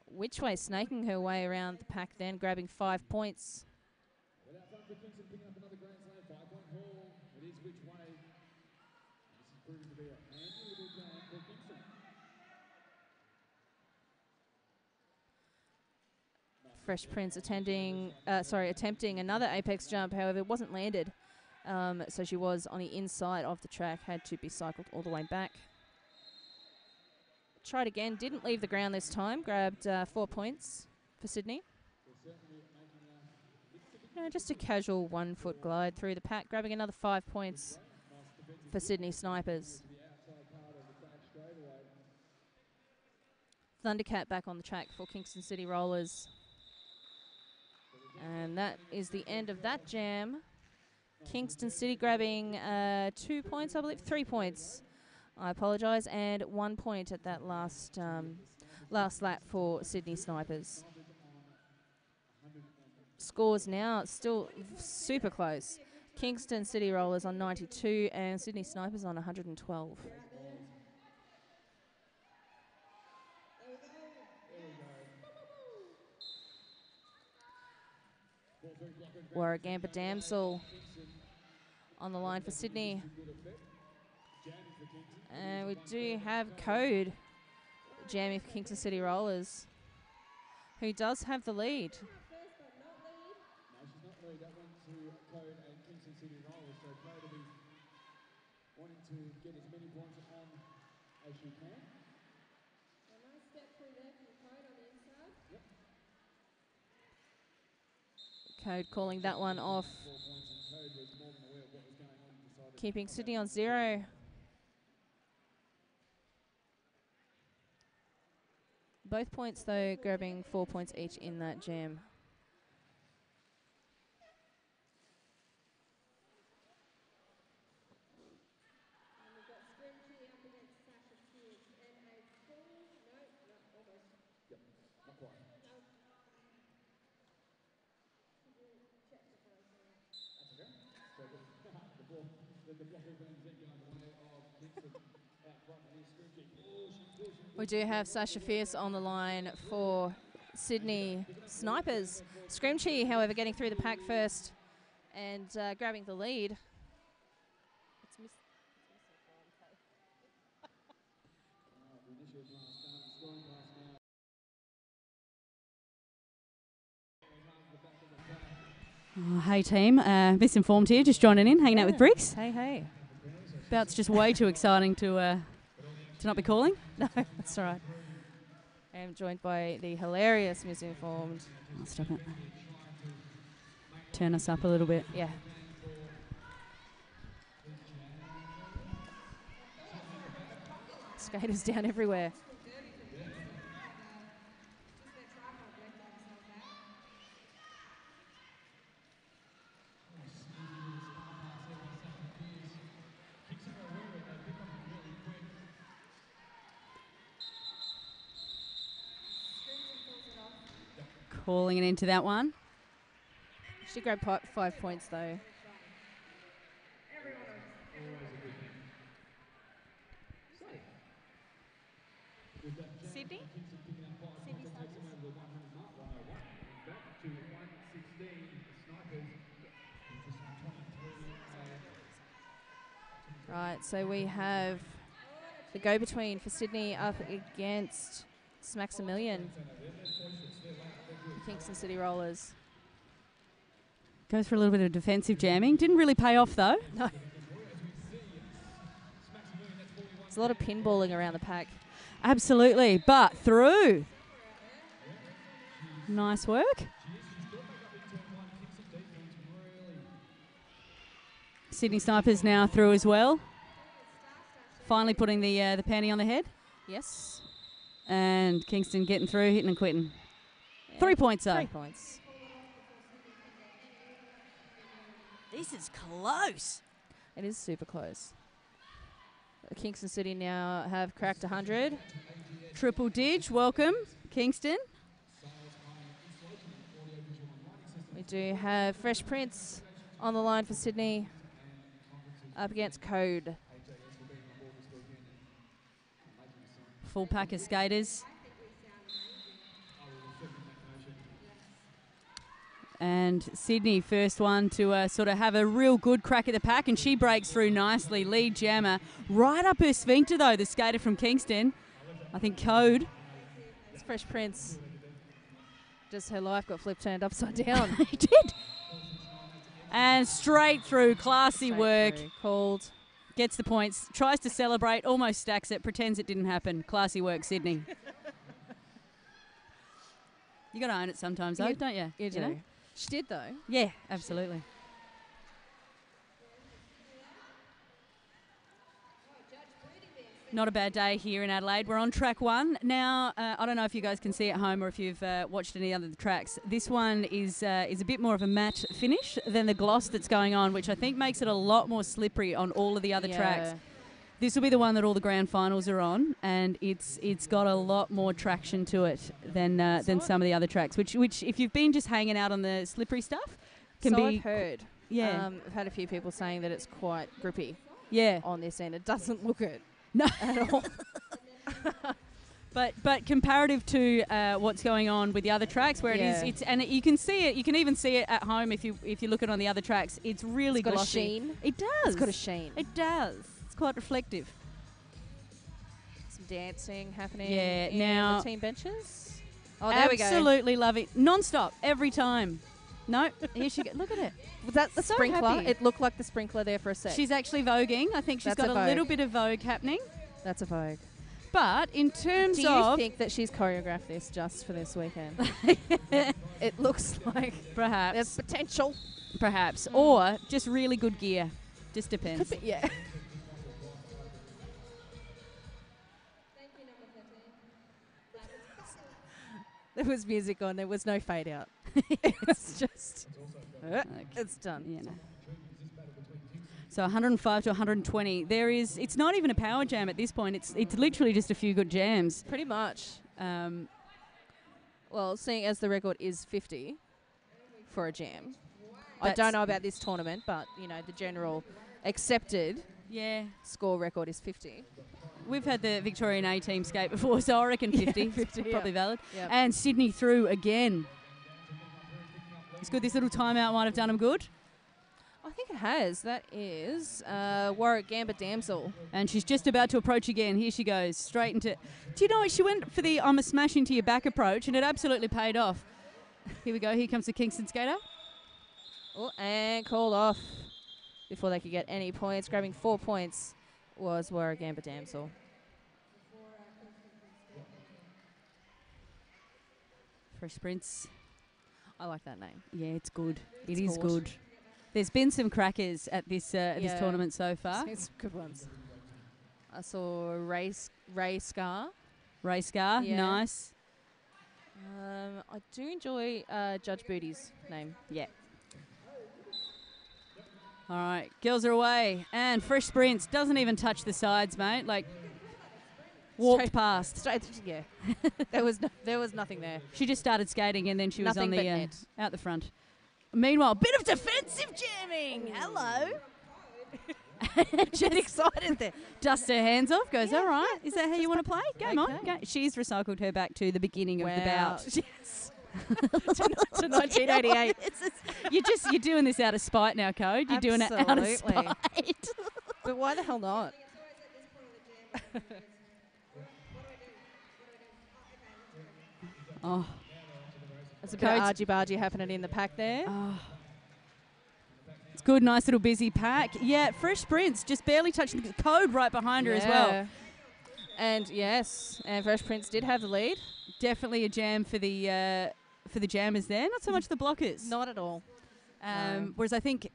Which Way snaking her way around the pack then, grabbing 5 points. Fresh Prince attempting another apex jump, however, it wasn't landed. So she was on the inside of the track, had to be cycled all the way back. Tried again, didn't leave the ground this time, grabbed 4 points for Sydney. Just a casual 1 foot glide through the pack, grabbing another 5 points for Sydney Snipers. Thundercat back on the track for Kingston City Rollers. And that is the end of that jam. Kingston City grabbing 2 points, I believe, 3 points. I apologise, and 1 point at that last lap for Sydney Snipers. Scores now still super close. Kingston City Rollers on 92 and Sydney Snipers on 112. Warragamba Damsel on the line for Sydney. And we do have Code jamming for Kingston City Rollers, who does have the lead. Code calling that one off, keeping Sydney on 0. Both points, though, grabbing 4 points each in that jam. We do have Sasha Fierce on the line for Sydney Snipers. Scrimchie, however, getting through the pack first and grabbing the lead. Oh, hey team, misinformed here, just joining in, hanging out with Briggs. Hey, hey. Bout's just way too exciting to not be calling. No, that's all right. I am joined by the hilarious misinformed. Oh, stop it. Turn us up a little bit. Yeah. Skaters down everywhere. Calling it into that one. She grabbed 5 points though. Sydney? Sydney Right, so we have the go-between for Sydney up against Maximilian, Kingston City Rollers. Goes for a little bit of defensive jamming. Didn't really pay off though. No. There's a lot of pinballing around the pack. Absolutely, but through. Nice work. Sydney Snipers now through as well. Finally putting the panty on the head. Yes. And Kingston getting through, hitting and quitting. Yeah. 3 points though. 3 points. This is close. It is super close. Kingston City now have cracked 100. Triple dig, welcome, Kingston. We do have Fresh Prince on the line for Sydney up against Code. Full pack of skaters. And Sydney, first one to sort of have a real good crack at the pack, and she breaks through nicely. Lead jammer right up her sphincter, though, the skater from Kingston. I think Code. It's Fresh Prince. Just her life got flipped turned upside down. It did. And straight through, classy work. Through. Called. Gets the points, tries to celebrate, almost stacks it, pretends it didn't happen. Classy work, Sydney. You got to own it sometimes, though, don't you? You do. know? She did, though. Yeah, absolutely. Not a bad day here in Adelaide. We're on track one. Now, I don't know if you guys can see at home or if you've watched any other tracks. This one is a bit more of a matte finish than the gloss that's going on, which I think makes it a lot more slippery on all of the other tracks. This will be the one that all the grand finals are on, and it's got a lot more traction to it than some of the other tracks, which if you've been just hanging out on the slippery stuff, can be... I've heard. Yeah. I've had a few people saying that it's quite grippy. Yeah. On this end. It doesn't look it. No. At all. But comparative to what's going on with the other tracks, where you can see it. You can even see it at home if you look at it on the other tracks. It's really got glossy. a sheen. It does. It's got a sheen. It does. It's quite reflective. Some dancing happening. Yeah. In Now the team benches. Oh, there we go. Absolutely love it. Non-stop every time. No, here she goes. Look at it. Was that the So sprinkler? happy. It looked like the sprinkler there for a sec. She's actually voguing. I think she's That's got a a Vogue. little bit of Vogue happening. That's a Vogue. But in terms Do you of... think that she's choreographed this just for this weekend? It looks like Perhaps. there's potential. Perhaps. Or just really good gear. Just depends. Could be, yeah. Thank you, number 13. There was music on. There was no fade out. It's just... It's done. Yeah, no. So 105 to 120. It's not even a power jam at this point. It's literally just a few good jams. Pretty much. Well, seeing as the record is 50 for a jam, I don't know about this tournament, but, you know, the general accepted Yeah. score record is 50. We've had the Victorian A team skate before, so I reckon 50. Yeah, 50, probably valid. Yep. And Sydney through again. It's good. This little timeout might have done them good. I think it has. That is Warwick Gamba Damsel. And she's just about to approach again. Here she goes, straight into... Do you know what? She went for the I'm a smash into your back approach, and it absolutely paid off. Here we go. Here comes the Kingston skater. Oh, and called off before they could get any points. Grabbing 4 points was Warwick Gamba Damsel. Fresh Sprints. I like that name. Yeah, it's good. It's It is called. good. There's been some crackers at this this Yeah. tournament so far. It's good ones. I saw Ray Scar. Ray Scar, Yeah. nice. I do enjoy Judge Booty's name. Yeah. All right, girls are away. And Fresh Sprints doesn't even touch the sides, mate. Like, walked Straight- past. Straight, yeah. there was nothing there. She just started skating and then she was Nothing on but the net. out the front. Meanwhile, bit of defensive jamming. Hello. Get excited there. Dusts her hands off, goes, Yeah, all right, yeah, is that how you want to play? Game on. Okay. Go. She's recycled her back to the beginning of the bout. Yes. to 1988. You're doing this out of spite now, Code. You're doing it out of Absolutely. spite. But why the hell not? Oh, There's a bit of Codes- argy-bargy happening in the pack there. oh. It's good, nice little busy pack. Yeah, Fresh Sprints just barely touching the Code right behind her as well. Yeah. And yes, and Fresh Prince did have the lead. Definitely a jam for the jammers there. Not so much the blockers. Not at all. No. Whereas I think,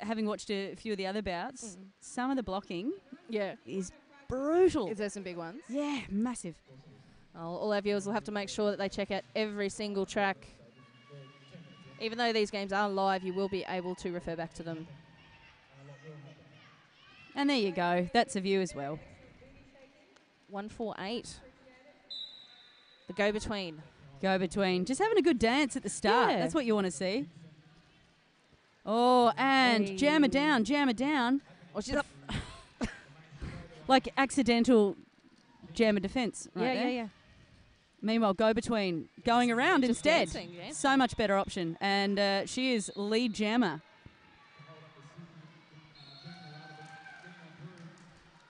having watched a few of the other bouts, some of the blocking Yeah. is brutal. Is there some big ones? Yeah, massive. All our viewers will have to make sure that they check out every single track. Even though these games are live, you will be able to refer back to them. And there you go. That's a view as well. 148. The go-between. Go between. Just having a good dance at the start. Yeah. That's what you want to see. Oh, and Hey. jam her down, jam her down. Oh, she's up. Like accidental jam of defence. Right there. Yeah. Meanwhile, go between. Going around Just instead. dancing. So much better option. And she is lead jammer.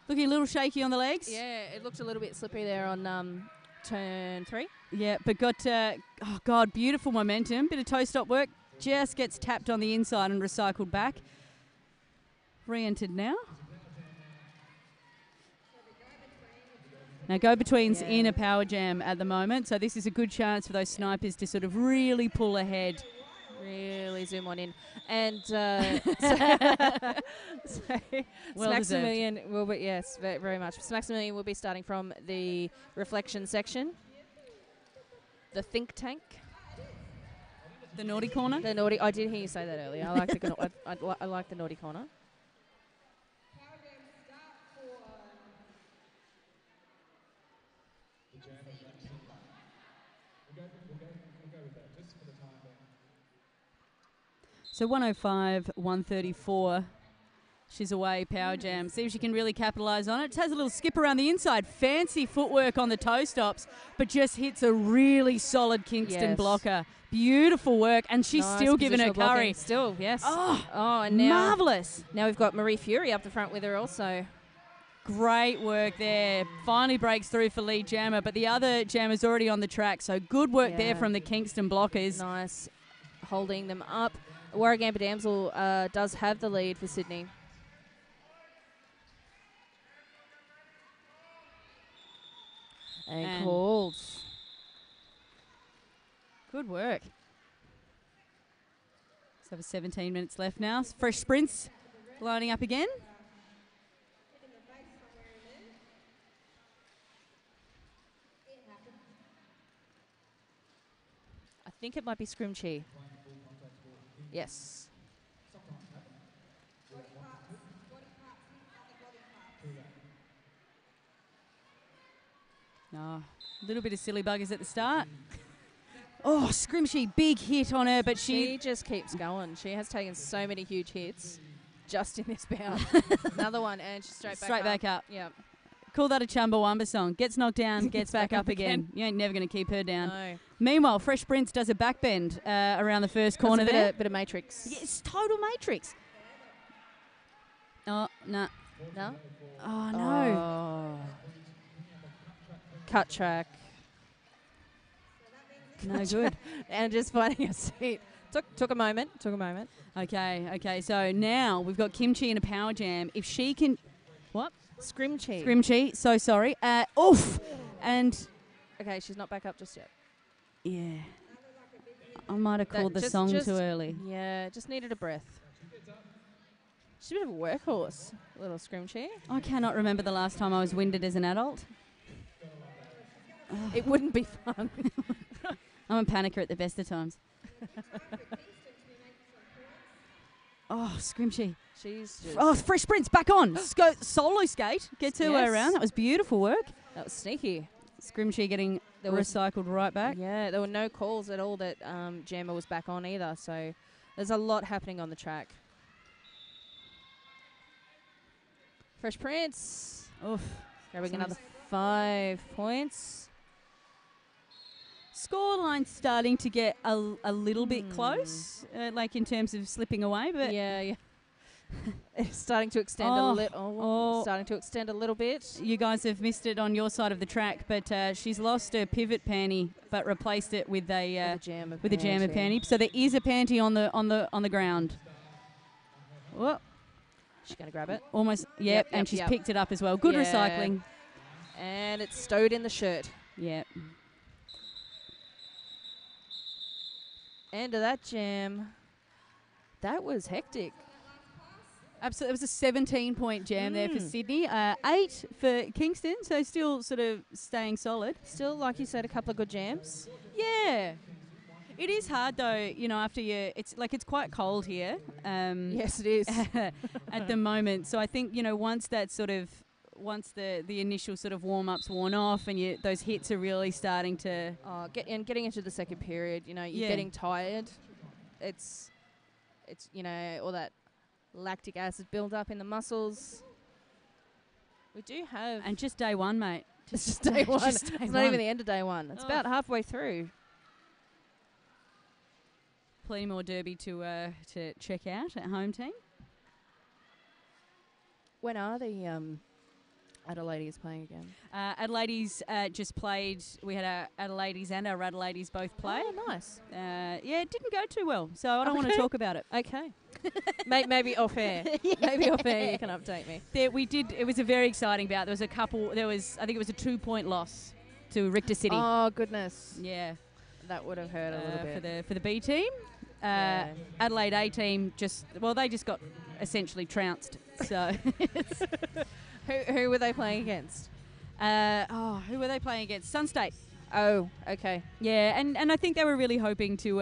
Looking a little shaky on the legs. Yeah, it looked a little bit slippery there on turn 3. Yeah, but got, oh God, beautiful momentum. Bit of toe stop work. Just gets tapped on the inside and recycled back. Re-entered now. Now, go-between's in a power jam at the moment, so this is a good chance for those snipers to sort of really pull ahead. Really zoom on in. And Well Maximilian will be, yes, very much. Maximilian will be starting from the reflection section. The think tank. The naughty corner. The naughty. I did hear you say that earlier. I like the I like the naughty corner. So 105, 134. She's away, power jam. See if she can really capitalise on it. Just has a little skip around the inside. Fancy footwork on the toe stops, but just hits a really solid Kingston Yes. blocker. Beautiful work, and she's Nice still giving her positional blocking. curry. Still, yes. Oh, and now marvellous. Now we've got Marie Fury up the front with her also. Great work there. Finally breaks through for lead jammer, but the other jammer's already on the track, so good work there Yeah. from the Kingston blockers. Nice, holding them up. Warragamba Damsel does have the lead for Sydney. And called. Good work. So 17 minutes left now. Fresh Sprints lining up again. I think it might be Scrimchi. Yes. No, a little bit of silly buggers at the start. Oh, Scrimshy, big hit on her, but She just keeps going. She has taken so many huge hits. just in this bout. Another one, and she's straight back up. Yeah. Call that a Chumbawamba song. Gets knocked down, gets back up again. You ain't never going to keep her down. No. Meanwhile, Fresh Prince does a backbend around the first corner there. Bit of Matrix. Yeah, it's total Matrix. Oh, no. No? Oh, no. Oh. Cut track. No good. And just finding a seat. Took a moment. Okay. So now we've got Kimchi in a power jam. If she can... What? Scrimchi. So sorry. Oof. And... Okay, she's not back up just yet. Yeah. I might have called the song too early. Yeah, just needed a breath. She's a bit of a workhorse, little Scrimchi. I cannot remember the last time I was winded as an adult. It wouldn't be fun. I'm a panicker at the best of times. Oh, Scrimchi. She's just... Oh, Fresh Prince, back on. Solo skate. Gets her way around. That was beautiful work. That was sneaky. Scrimchi getting recycled right back. Yeah, there were no calls at all that Jammer was back on either. So there's a lot happening on the track. Fresh Prince. Oof. Grabbing another 5 points. Scoreline's starting to get a little bit close, like in terms of slipping away. But yeah. It's starting to extend a little. Starting to extend a little bit. You guys have missed it on your side of the track, but she's lost her pivot panty, but replaced it with a jammer panty. So there is a panty on the ground. Whoa. She's going to grab it. Almost. Yep. And she's picked it up as well. Good recycling. And it's stowed in the shirt. Yep. End of that jam. That was hectic. Absolutely. It was a 17-point jam there for Sydney. 8 for Kingston, so still sort of staying solid. Still, like you said, a couple of good jams. Yeah. It is hard though, after it's quite cold here. Yes, it is. At the moment. So I think, once the initial sort of warm-up's worn off and those hits are really starting to... getting into the second period, you're getting tired. It's all that lactic acid build up in the muscles. We do have... And just day one, mate. It's just day one. It's not even the end of day one. It's about halfway through. Plenty more derby to check out at home team. When are the Adelaides playing again? Adelaides just played. We had our Adelaides and our Adelaides both play. Oh, nice. It didn't go too well, so I don't want to talk about it. Okay. Maybe off air. Maybe off air you can update me. It was a very exciting bout. I think it was a 2-point loss to Richter City. Oh, goodness. Yeah. That would have hurt a little bit. For the B team. Adelaide A team they just got essentially trounced. So who were they playing against? Who were they playing against? Sun State. Oh, okay. Yeah, and I think they were really hoping to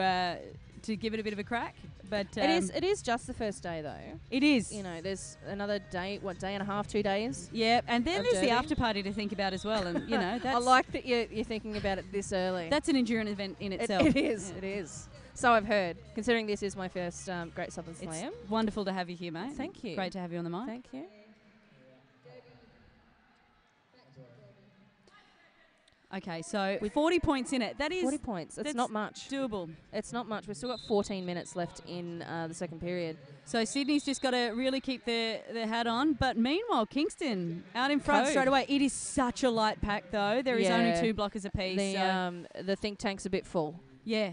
give it a bit of a crack. But it is just the first day though. It is. There's another day, day and a half, 2 days. Yeah, and then there's the after party to think about as well. And that's I like that you're thinking about it this early. That's an endurance event in itself. It is. Yeah. It is. So I've heard. Considering this is my first Great Southern Slam. It's wonderful to have you here, mate. Thank you. Great to have you on the mic. Thank you. Okay, so 40 points in it. That is 40 points. It's not much. Doable. It's not much. We've still got 14 minutes left in the second period. So Sydney's just got to really keep their hat on. But meanwhile, Kingston out in front straight away. It is such a light pack, though. There is only 2 blockers apiece. The think tank's a bit full. Yeah.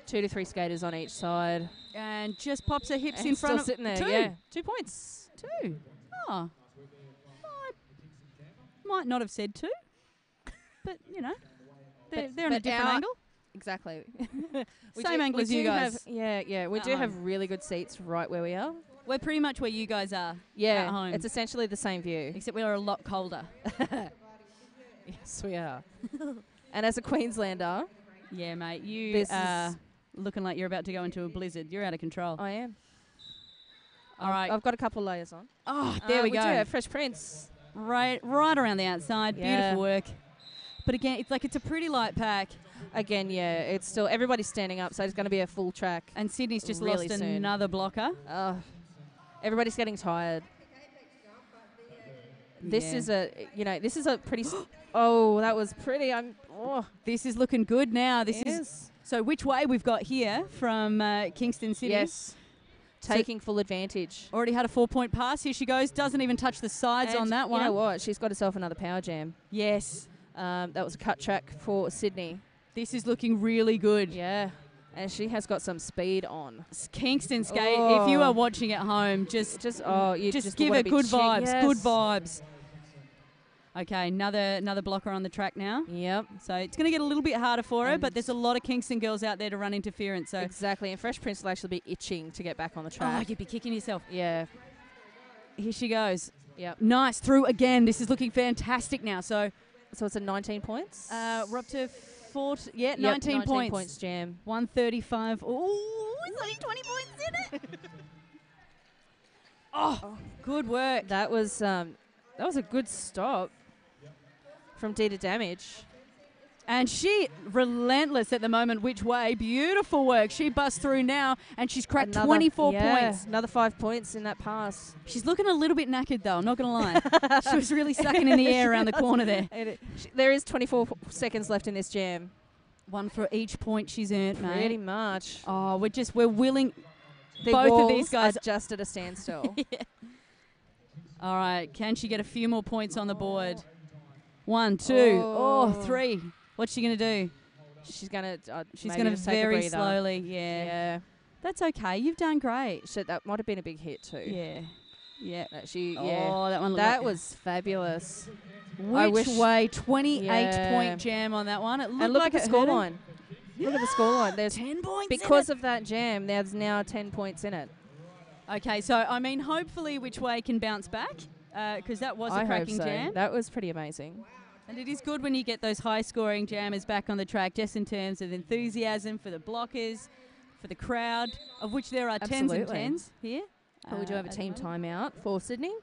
2 to 3 skaters on each side. And just pops her hips in front of... sitting there, 2. yeah. 2 points. 2. Oh. Might not have said 2. But, they're on a different angle. Exactly. Same angle as you guys. We do have really good seats right where we are. We're pretty much where you guys are at home. It's essentially the same view. Except we are a lot colder. Yes, we are. And as a Queenslander... Yeah, mate, you are looking like you're about to go into a blizzard. You're out of control. I am. All right. I've got a couple of layers on. Oh, there we go. We do have Fresh Prince. Right around the outside. Yeah. Beautiful work. But again, it's a pretty light pack. Again, it's still, everybody's standing up, so it's going to be a full track. And Sydney's just really lost soon. another blocker. Everybody's getting tired. This is a, this is a pretty. Oh, that was pretty. This is looking good now. This Yes. is so. Which way we've got here from Kingston City? Yes. Taking full advantage. Already had a 4-point pass. Here she goes. Doesn't even touch the sides on that one. You know what? She's got herself another power jam. Yes. That was a cut track for Sydney. This is looking really good. Yeah. And she has got some speed on. Kingston Skate, if you are watching at home, just give it good vibes. Yes. Good vibes. Okay, another blocker on the track now. Yep. So it's going to get a little bit harder for her, but there's a lot of Kingston girls out there to run interference. So exactly, and Fresh Prince will actually be itching to get back on the track. Oh, you'd be kicking yourself. Yeah. Here she goes. Yep. Nice, through again. This is looking fantastic now. So it's a 19 points? We're up to 40. Yeah, Yep, 19 points. points jam. 135. Oh, it's only 20 points in it. Oh, good work. That was a good stop from D to Damage. And she relentless at the moment. Which way? Beautiful work. She busts through now, and she's cracked 24 points. Another 5 points in that pass. She's looking a little bit knackered, though. I'm not going to lie. She was really sucking in the air around the corner there. There is 24 seconds left in this jam. One for each point she's earned, mate. Pretty much. Oh, we're willing. The both of these guys are just at a standstill. Yeah. All right. Can she get a few more points on the board? 1, 2, Oh. 3. What's she going to do? She's going to very slowly. Yeah. Yeah. That's okay. You've done great. Shit, that might have been a big hit too. Yeah. Yeah. Yeah. That one. That was fabulous. Which way? 28-point jam on that one. It looked and look like at the scoreline. Look at the scoreline. There's 10 points because of that jam. There's now 10 points in it. Okay, so I mean, hopefully, which way can bounce back because that was a cracking jam. That was pretty amazing. And it is good when you get those high-scoring jammers back on the track, just in terms of enthusiasm for the blockers, for the crowd, of which there are tens and tens here. We do have a team timeout for Sydney.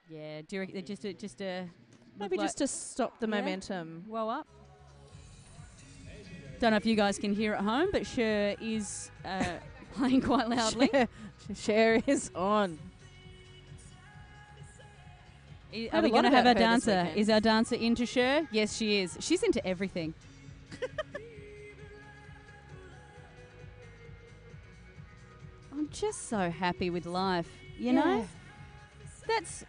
Yeah, do you reckon just maybe just to stop the momentum. Well up. Don't know if you guys can hear at home, but Cher is playing quite loudly. Cher is on. Are we going to have our dancer? Is our dancer into Cher? Yes, she is. She's into everything. I'm just so happy with life, you know? That's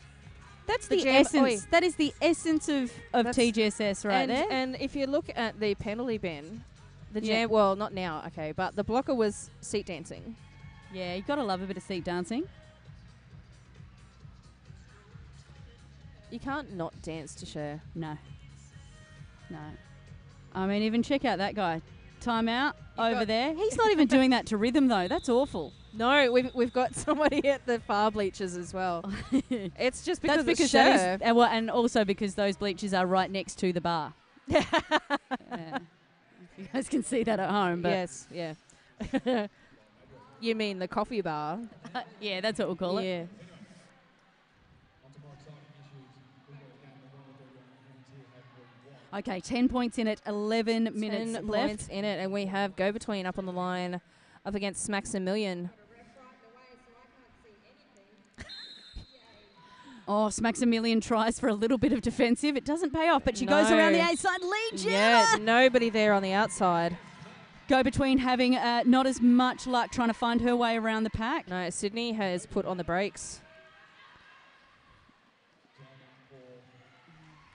the essence. That is the essence of TGSS right there. And if you look at the penalty bin, the jam, well, not now, okay, but the blocker was seat dancing. Yeah, you got to love a bit of seat dancing. You can't not dance to Cher. No. I mean, even check out that guy. Timeout over there. He's not even doing that to rhythm, though. That's awful. No, we've got somebody at the far bleachers as well. It's just because that's because Cher. And also because those bleachers are right next to the bar. You guys can see that at home. But yes, yeah. You mean the coffee bar? Yeah, that's what we'll call it. Yeah. Okay, 10 points in it, 11 minutes 10 left. points in it, and we have Go Between up on the line up against Maximilian. Oh, Maximilian tries for a little bit of defensive. It doesn't pay off, but she goes around the outside. Lead jammer! Yeah, nobody there on the outside. Go Between having not as much luck trying to find her way around the pack. No, Sydney has put on the brakes.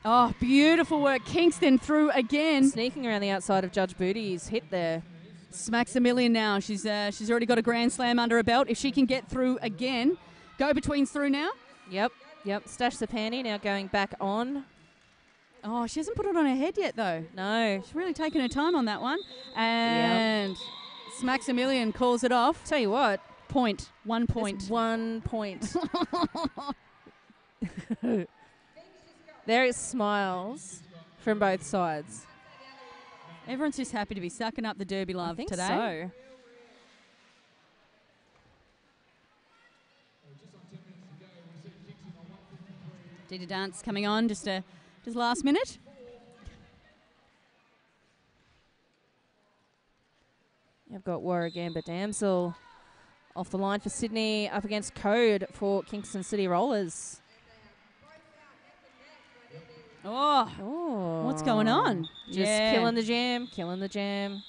Oh, beautiful work. Kingston through again. Sneaking around the outside of Judge Booty's hit there. It's Maximilian now. She's already got a Grand Slam under her belt. If she can get through again. Go Between's through now. Yep. Stash the panty now going back on. Oh, she hasn't put it on her head yet, though. No. She's really taken her time on that one. And Maximilian calls it off. Tell you what. 1 point. It's 1 point. There is smiles from both sides. Everyone's just happy to be sucking up the Derby love today. So. D2 Dance coming on just last minute. I've got Warragamba Damsel Off the line for Sydney, up against Code for Kingston City Rollers. Oh, what's going on? Just killing the jam, killing the jam.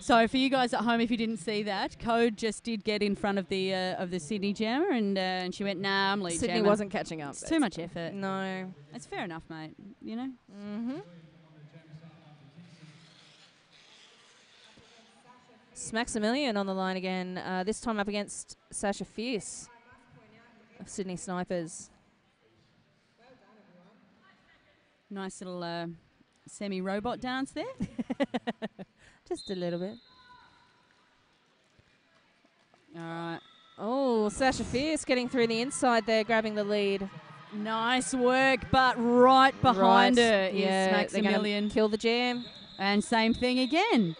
So for you guys at home, if you didn't see that, Code just did get in front of the Sydney jammer, and she went, "Nah, I'm lead Sydney jammer." wasn't catching up. It's too much effort. No. It's fair enough, mate. You know. Mm-hmm. Maximilian on the line again. This time up against Sasha Fierce of Sydney Snipers. Nice little semi-robot dance there. Just a little bit. All right. Oh, Sasha Fierce getting through the inside there, grabbing the lead. Nice work, but right behind her is Yeah, Maximilian. Kill the jam. And same thing again.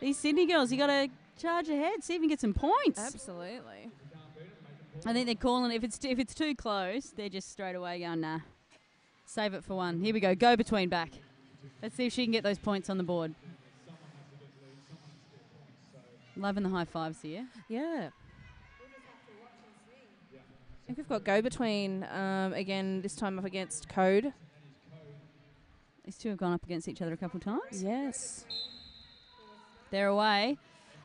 These Sydney girls, you got to charge ahead, see if you can get some points. Absolutely. I think they're calling, if it's too close, they're just straight away going, nah, save it for one. Here we go, go between back. Let's see if she can get those points on the board. Loving the high fives here. Yeah. I think we've got go between again, this time up against Code. These two have gone up against each other a couple of times. Yes. They're away.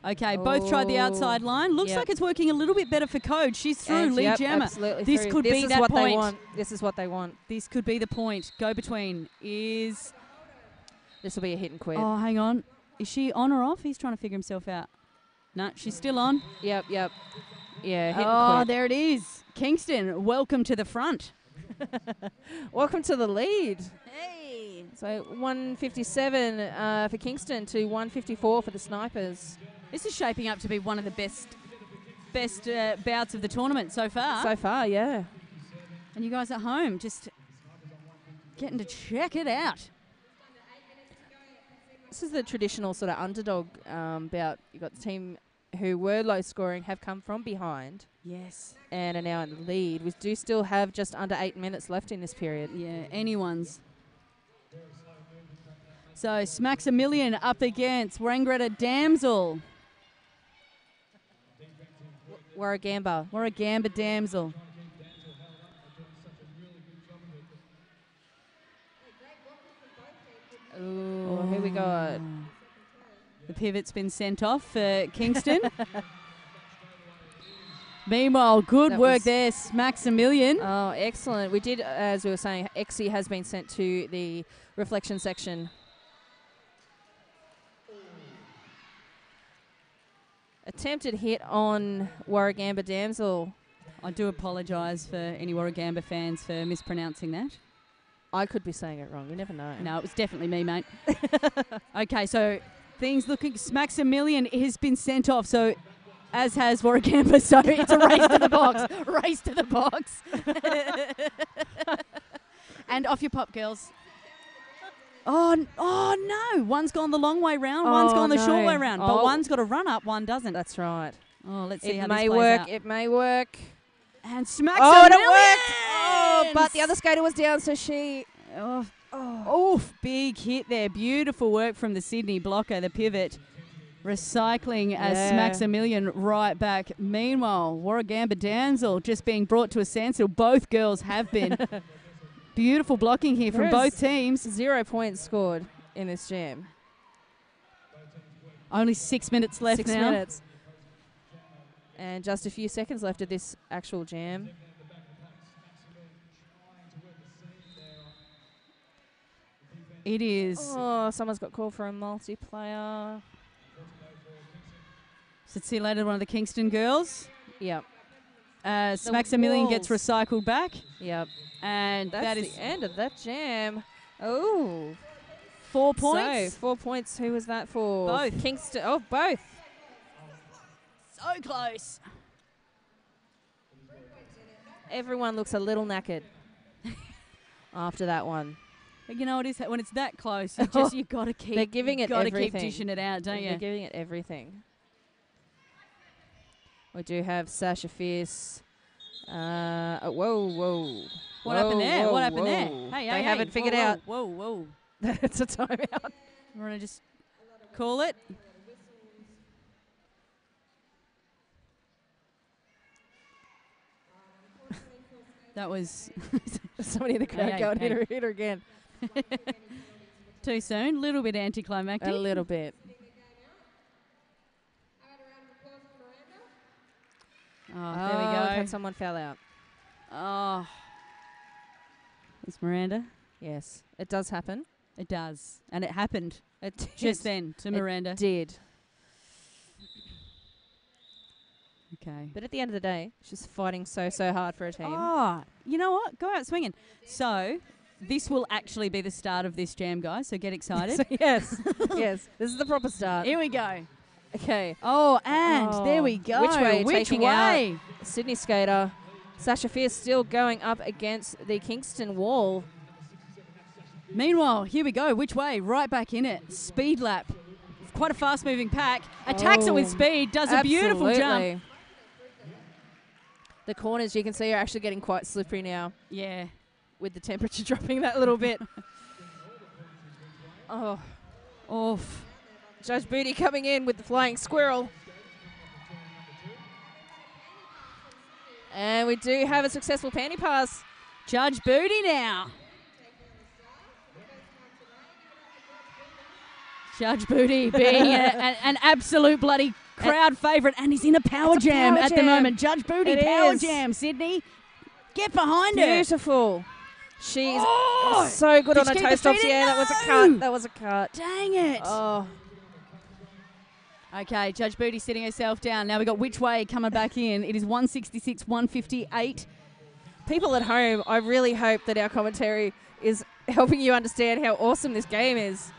Okay, both tried the outside line. Looks like it's working a little bit better for Code. She's through, lead jammer. Absolutely this through. could This be is that what point. They want. This is what they want. This could be the point. Go between is... This will be a hit and quit. Oh, hang on. Is she on or off? He's trying to figure himself out. No, she's still on. Yep. Yeah, hit and Oh, quit. there it is. Kingston, welcome to the front. Welcome to the lead. Hey. So 157 for Kingston to 154 for the Snipers. This is shaping up to be one of the best bouts of the tournament so far. So far, yeah. And you guys at home just getting to check it out. This is the traditional sort of underdog bout. You've got the team who were low scoring, have come from behind. Yes. And are now in the lead. We do still have just under 8 minutes left in this period. Yeah, anyone's. So Maximilian up against Warrangretta Damsel. Warragamba Damsel. Ooh, who we got? The pivot's been sent off for Kingston. Meanwhile, good work there, Maximilian. Oh, excellent. We did, as we were saying, Exie has been sent to the reflection section. Attempted hit on Warragamba Damsel. I do apologise for any Warragamba fans for mispronouncing that. I could be saying it wrong. You never know. No, it was definitely me, mate. Okay, so things looking... Maximilian has been sent off, so as has Warragamba, so it's a race to the box. Race to the box. And off your pop, girls. Oh, no. One's gone the long way round, one's gone the short way round. But one's got a run up, one doesn't. That's right. Oh, let's see how it this may plays work. out. It may work. And Maximilian! Oh, it worked! Oh, but the other skater was down, so she... Oof, big hit there. Beautiful work from the Sydney blocker, the pivot. Recycling as Maximilian right back. Meanwhile, Warragamba Damsel just being brought to a standstill. Both girls have been. Beautiful blocking here from both teams. 0 points scored in this jam. Only 6 minutes left 6 now. minutes. And just a few seconds left of this actual jam. It is. Oh, someone's got called for a multiplayer. So see you later, one of the Kingston girls. Yep. Maximilian gets recycled back. Yep. And that is the end of that jam. Oh. 4 points. So, 4 points. Who was that for? Both. Kingston. Oh, both. So close. Everyone looks a little knackered after that one. But you know what is when it's that close, you got to keep. They're giving it Got to everything. keep dishing it out, don't you? They're giving it everything. We do have Sasha Fierce. Whoa. What happened there? What happened there? Whoa. Hey, they haven't figured out. Whoa. That's a timeout. We're going to just call it. That was somebody in the crowd Hey, going, hey. hit her again. too soon. Little bit anticlimactic. A little bit. Oh, there we go. Had someone fell out. Oh, it's Miranda. Yes, it does happen. It does, and it happened It just then to Miranda. It did. Okay. But at the end of the day, she's fighting so hard for her team. Oh, you know what? Go out swinging. So, this will actually be the start of this jam, guys. So get excited. So yes, yes, this is the proper start. Here we go. Okay. Oh, and there we go. Which way? Which Taking way? out Sydney skater Sasha Fierce still going up against the Kingston wall. Meanwhile, here we go. Which way? Right back in it. Speed lap. Quite a fast-moving pack. Attacks it with speed. Does a beautiful jump. Absolutely. The corners, you can see, are actually getting quite slippery now Yeah. with the temperature dropping that little bit. Oh, Oof. Judge Booty coming in with the flying squirrel. And we do have a successful panty pass. Judge Booty now. Judge Booty being an absolute bloody crowd favourite, and he's in a power jam at the moment. Judge Booty, It power is. jam, Sydney. Get behind her. Beautiful. She's Oh! so good Did on she her keep toe the stops. feet in? Yeah, that was a No! cut. That was a cut. Dang it. Oh, Okay, Judge Booty sitting herself down. Now we got Which Way coming back in. It is 166, 158. people at home, I really hope that our commentary is helping you understand how awesome this game is.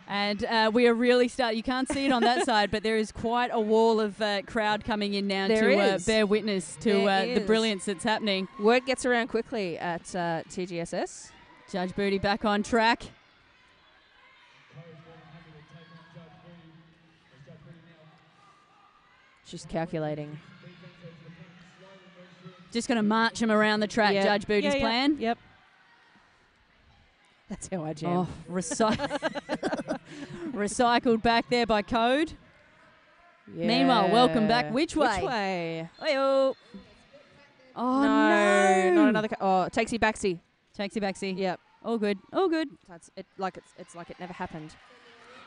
And we are really starting. You can't see it on that side, but there is quite a wall of crowd coming in now There to is. bear witness to There the is. brilliance that's happening. Word gets around quickly at TGSS. Judge Booty back on track. She's calculating. Just going to march him around the track, Yep. Judge Booty's Yeah, plan. Yep. That's how I jam. Oh, recycled back there by Code. Meanwhile, welcome back. Which way? Which way? Oh, no, no. not another. Takesy backsy. Takesy backsy. Yep. All good. All good. It's like it never happened.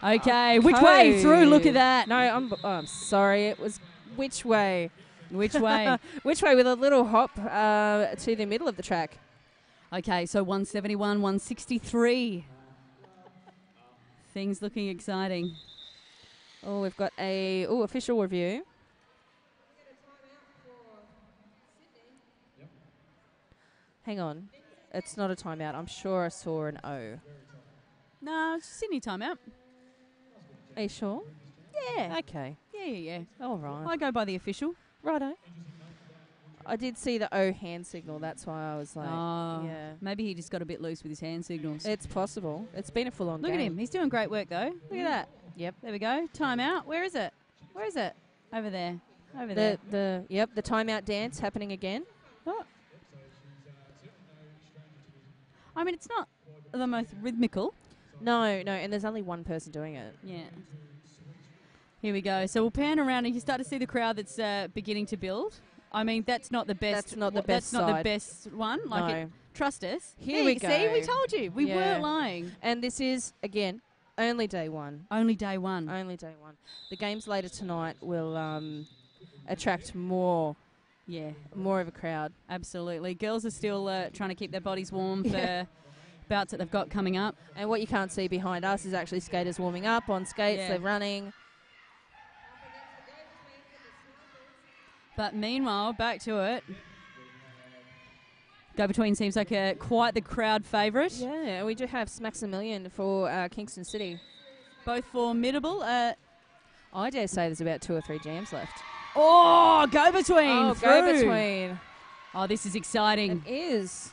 Okay, which way Code. through? Look at that. No, I'm sorry. It was which way? Which way? Which way with a little hop to the middle of the track. Okay, so 171, 163. Things looking exciting. Oh, we've got a official review. Hang on. It's not a timeout. I'm sure I saw an O. No, it's Sydney timeout. Are you sure? Yeah. Okay. Yeah. All right. I go by the official. Righto. I did see the O hand signal. That's why I was like, yeah. Maybe he just got a bit loose with his hand signals. It's possible. It's been a full-on Look game. at him. He's doing great work, though. Look at that. Yep. There we go. Timeout. Where is it? Where is it? Over there. Over there. The timeout dance happening again. Oh. I mean, it's not the most rhythmical. No, and there's only one person doing it. Yeah. Here we go. So we'll pan around and you start to see the crowd that's beginning to build. I mean, that's not the best. That's not the best That's not the side. best one. No. Trust us. Here There we you See, go. we told you. We Yeah. weren't lying. And this is, again, only day one. Only day one. Only day one. The games later tonight will attract more of a crowd. Absolutely. Girls are still trying to keep their bodies warm Yeah. for bouts that they've got coming up. And what you can't see behind us is actually skaters warming up on skates. Yeah. They're running. But meanwhile, back to it. Go Between seems like quite the crowd favourite. Yeah, we do have Maximilian for Kingston City. Both formidable. I dare say there's about 2 or 3 jams left. Oh, Go Between. Oh, through. go between. Oh, this is exciting. It is.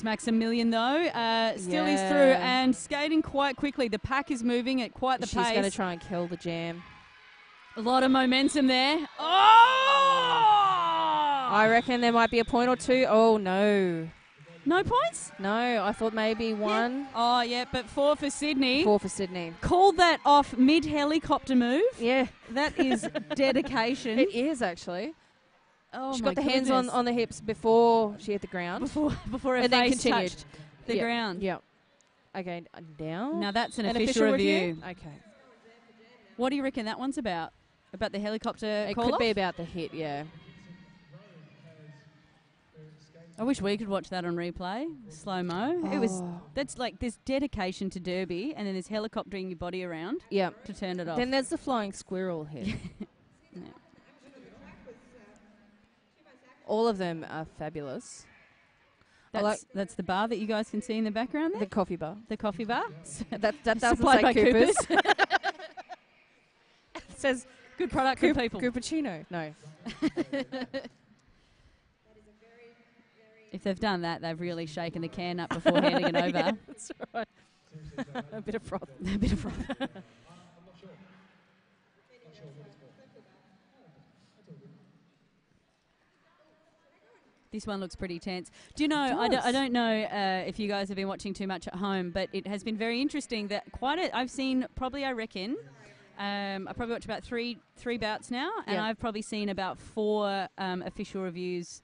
Maximilian, though, still is Yeah. through and skating quite quickly. The pack is moving at quite the She's pace. going to try and kill the jam. A lot of momentum there. Oh! I reckon there might be a point or two. Oh, no. No points? No, I thought maybe one. Yeah. Oh, yeah, but 4 for Sydney. 4 for Sydney. Called that off mid-helicopter move. Yeah. That is dedication. It is, actually. Oh, she my got the hands goodness. on the hips before she hit the ground. Before her and then face continued. touched the ground. Yeah. Okay, now. Now that's an An official review. Okay. What do you reckon that one's about? About the helicopter It call could off? be about the hit, yeah. I wish we could watch that on replay, slow mo. It was that's like there's dedication to derby, and then there's helicoptering your body around Yeah. to turn it off. Then there's the flying squirrel hit. Yeah. All of them are fabulous. That's the bar that you guys can see in the background there. The coffee bar. The coffee bar. That doesn't Supplied say by Cooper's. It says Good product, good people. Cooperccino. No. If they've done that, they've really shaken the can up before handing it over. Yeah, that's right. A bit of froth. A bit of froth. This one looks pretty tense. Do you know, I don't know if you guys have been watching too much at home, but it has been very interesting that I've seen probably, I reckon, I probably watched about three bouts now, and Yeah. I've probably seen about 4 official reviews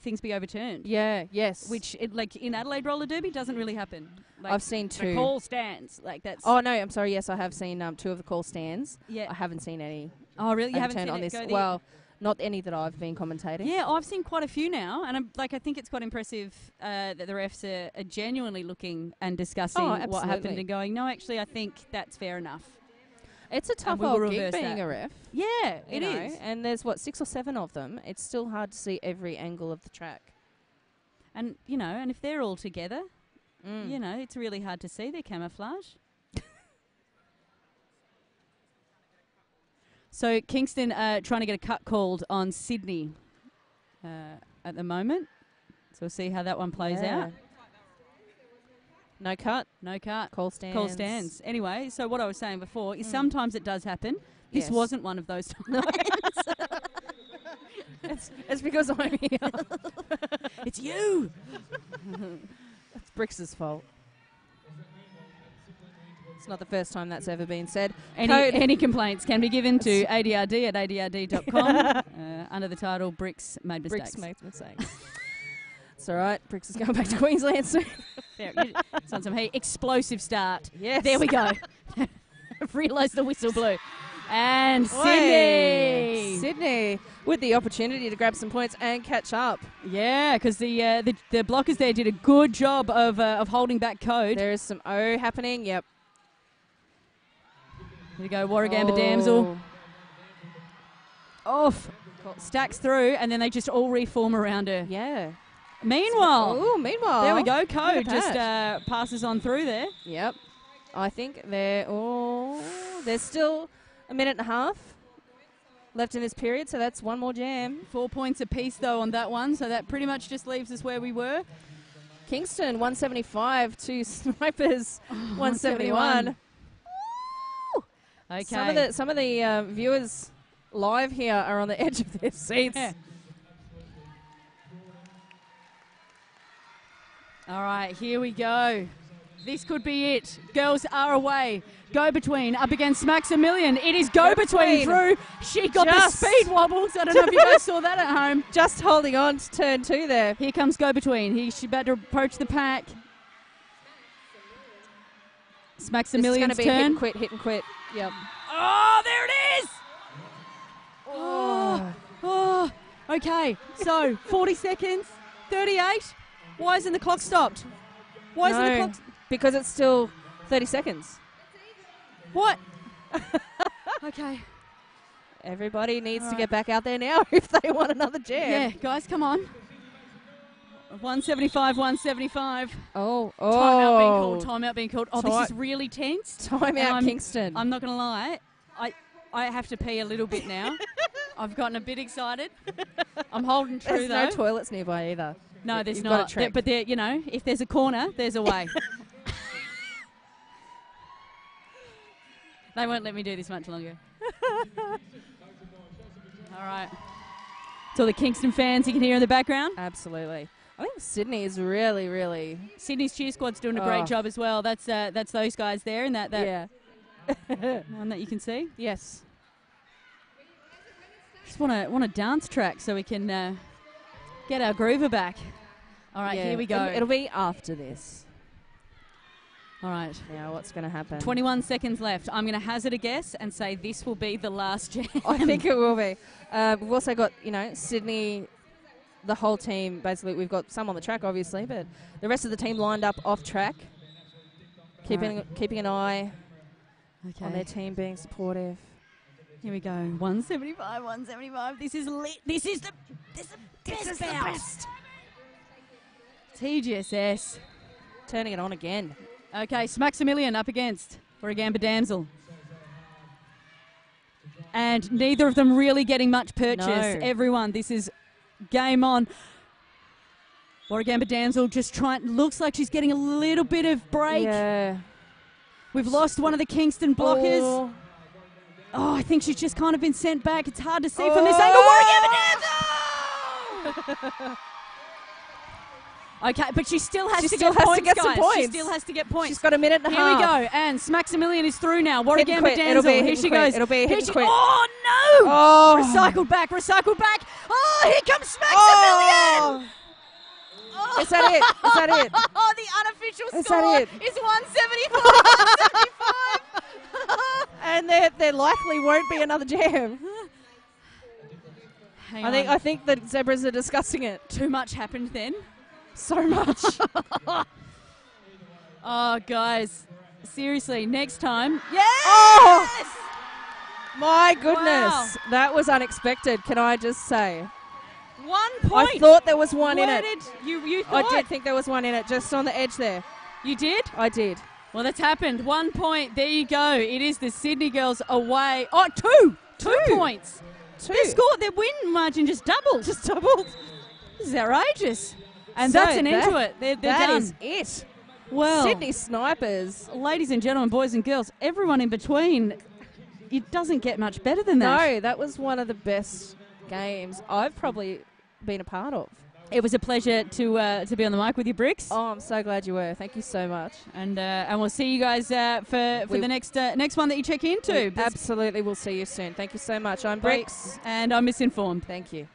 things be overturned. Yeah, yes. Which, like in Adelaide Roller Derby, doesn't really happen. Like I've seen 2. The call stands. Like that's. Oh, no, I'm sorry. Yes, I have seen 2 of the call stands. Yeah. I haven't seen any Oh, really? You haven't overturned seen on it this. go the- Well, not any that I've been commentating. Yeah, I've seen quite a few now, and I think it's quite impressive that the refs are genuinely looking and discussing what happened absolutely. and going, no, actually, I think that's fair enough. It's a tough we will old gig reverse being that. a ref. Yeah, you it know, is. And there's, 6 or 7 of them. It's still hard to see every angle of the track. And, and if they're all together, Mm. it's really hard to see their camouflage. So Kingston trying to get a cut called on Sydney at the moment. So we'll see how that one plays Yeah. out. No cut. No cut. Call stands. Call stands. Anyway, so what I was saying before is sometimes it does happen. This Yes. wasn't one of those times. It's because I'm here. It's you. It's Brix's fault. It's not the first time that's ever been said. Any complaints can be given to adrd@adrd.com under the title Bricks Made Mistakes. Brix makes mistakes. It's all right. Brix is going back to Queensland soon. There, it's on some heat. Explosive start. Yes. There we go. I've realised the whistle blew. And Oi. Sydney. Sydney with the opportunity to grab some points and catch up. Yeah, because the blockers there did a good job of holding back Code. There is some O happening. Yep. There you go, Warragamba Damsel. Off. Stacks through, and then they just all reform around her. Yeah. Meanwhile, meanwhile. there we go. Code Look at just that. passes on through there. Yep. I think there's still a minute and a half left in this period, so that's one more jam. 4 points apiece, though, on that one, so that pretty much just leaves us where we were. Kingston, 175 to Snipers, 171. Okay. Some of the viewers live here are on the edge of their seats. Yeah. All right, here we go. This could be it. Girls are away. Go between up against Maximilian. It is go between through. She got Just- the speed wobbles. I don't know if you guys saw that at home. Just holding on to turn 2 there. Here comes go between. She's about to approach the pack. It's This is going Maximilian's to be a turn. hit and quit. Yep. Oh, there it is. Oh, okay. So 40 seconds, 38. Why isn't the clock stopped? Why isn't the No, clock? because it's still 30 seconds. What? Okay. Everybody needs to All get back out there now if they want another jam. Yeah, guys, come on. 175, 175. Oh, Timeout being called. Oh, this is really tense. Timeout, Kingston. I'm not going to lie. I have to pee a little bit now. I've gotten a bit excited. I'm holding true, There's though. no toilets nearby either. No, there's You've not. got a trick. But there, if there's a corner, there's a way. They won't let me do this much longer. All right. It's all the Kingston fans you can hear in the background. Absolutely. I think Sydney is really, really... Sydney's cheer squad's doing a great job as well. That's those guys there and that yeah. one that you can see. Yes. Just want a dance track so we can get our groover back. All right, here we go. It'll be after this. All right. Now, what's going to happen? 21 seconds left. I'm going to hazard a guess and say this will be the last jam. I think it will be. We've also got, Sydney, the whole team, basically. We've got some on the track, obviously, but the rest of the team lined up off track, keeping an eye on their team being supportive. Here we go. 175, 175. This is lit. This is the best. TGSS. Turning it on again. Okay, Smaximilian up against Warragamba Damsel. And neither of them really getting much purchase. No. Everyone, this is game on. Warragamba Damsel just looks like she's getting a little bit of break. Yeah. We've lost one of the Kingston blockers. Oh, I think she's just kind of been sent back. It's hard to see from this angle. Warragamba Damsel! Okay, but she still has to get points, guys. She still has to get points. She's got a minute and a half. Here we go, and Smaximilian is through now. Warragamba Damsel, here she goes. It'll be a hit and quit. Oh, no! Oh. Recycled back. Oh, here comes Smaximilian! Oh. Is that it? Is that it? Oh, the unofficial is score is 175, 175. And there likely won't be another jam. I think the Zebras are discussing it. Too much happened then. So much. Oh, guys. Seriously, next time. Yes! Oh! My goodness. Wow. That was unexpected, can I just say. 1 point. I thought there was one in it. You thought? I did think there was one in it, just on the edge there. You did? I did. Well, that's happened. 1 point. There you go. It is the Sydney girls away. Oh, two points. Their win margin just doubled. This is outrageous. And So that's an end to it. They're That done. is it. Well, Sydney Snipers. ladies and gentlemen, boys and girls, everyone in between, it doesn't get much better than that. No, that was one of the best games I've probably been a part of. It was a pleasure to be on the mic with you, Bricks. Oh, I'm so glad you were. Thank you so much. And we'll see you guys for the next one that you check into. Absolutely, we'll see you soon. Thank you so much. I'm Bricks. And I'm Misinformed. Thank you.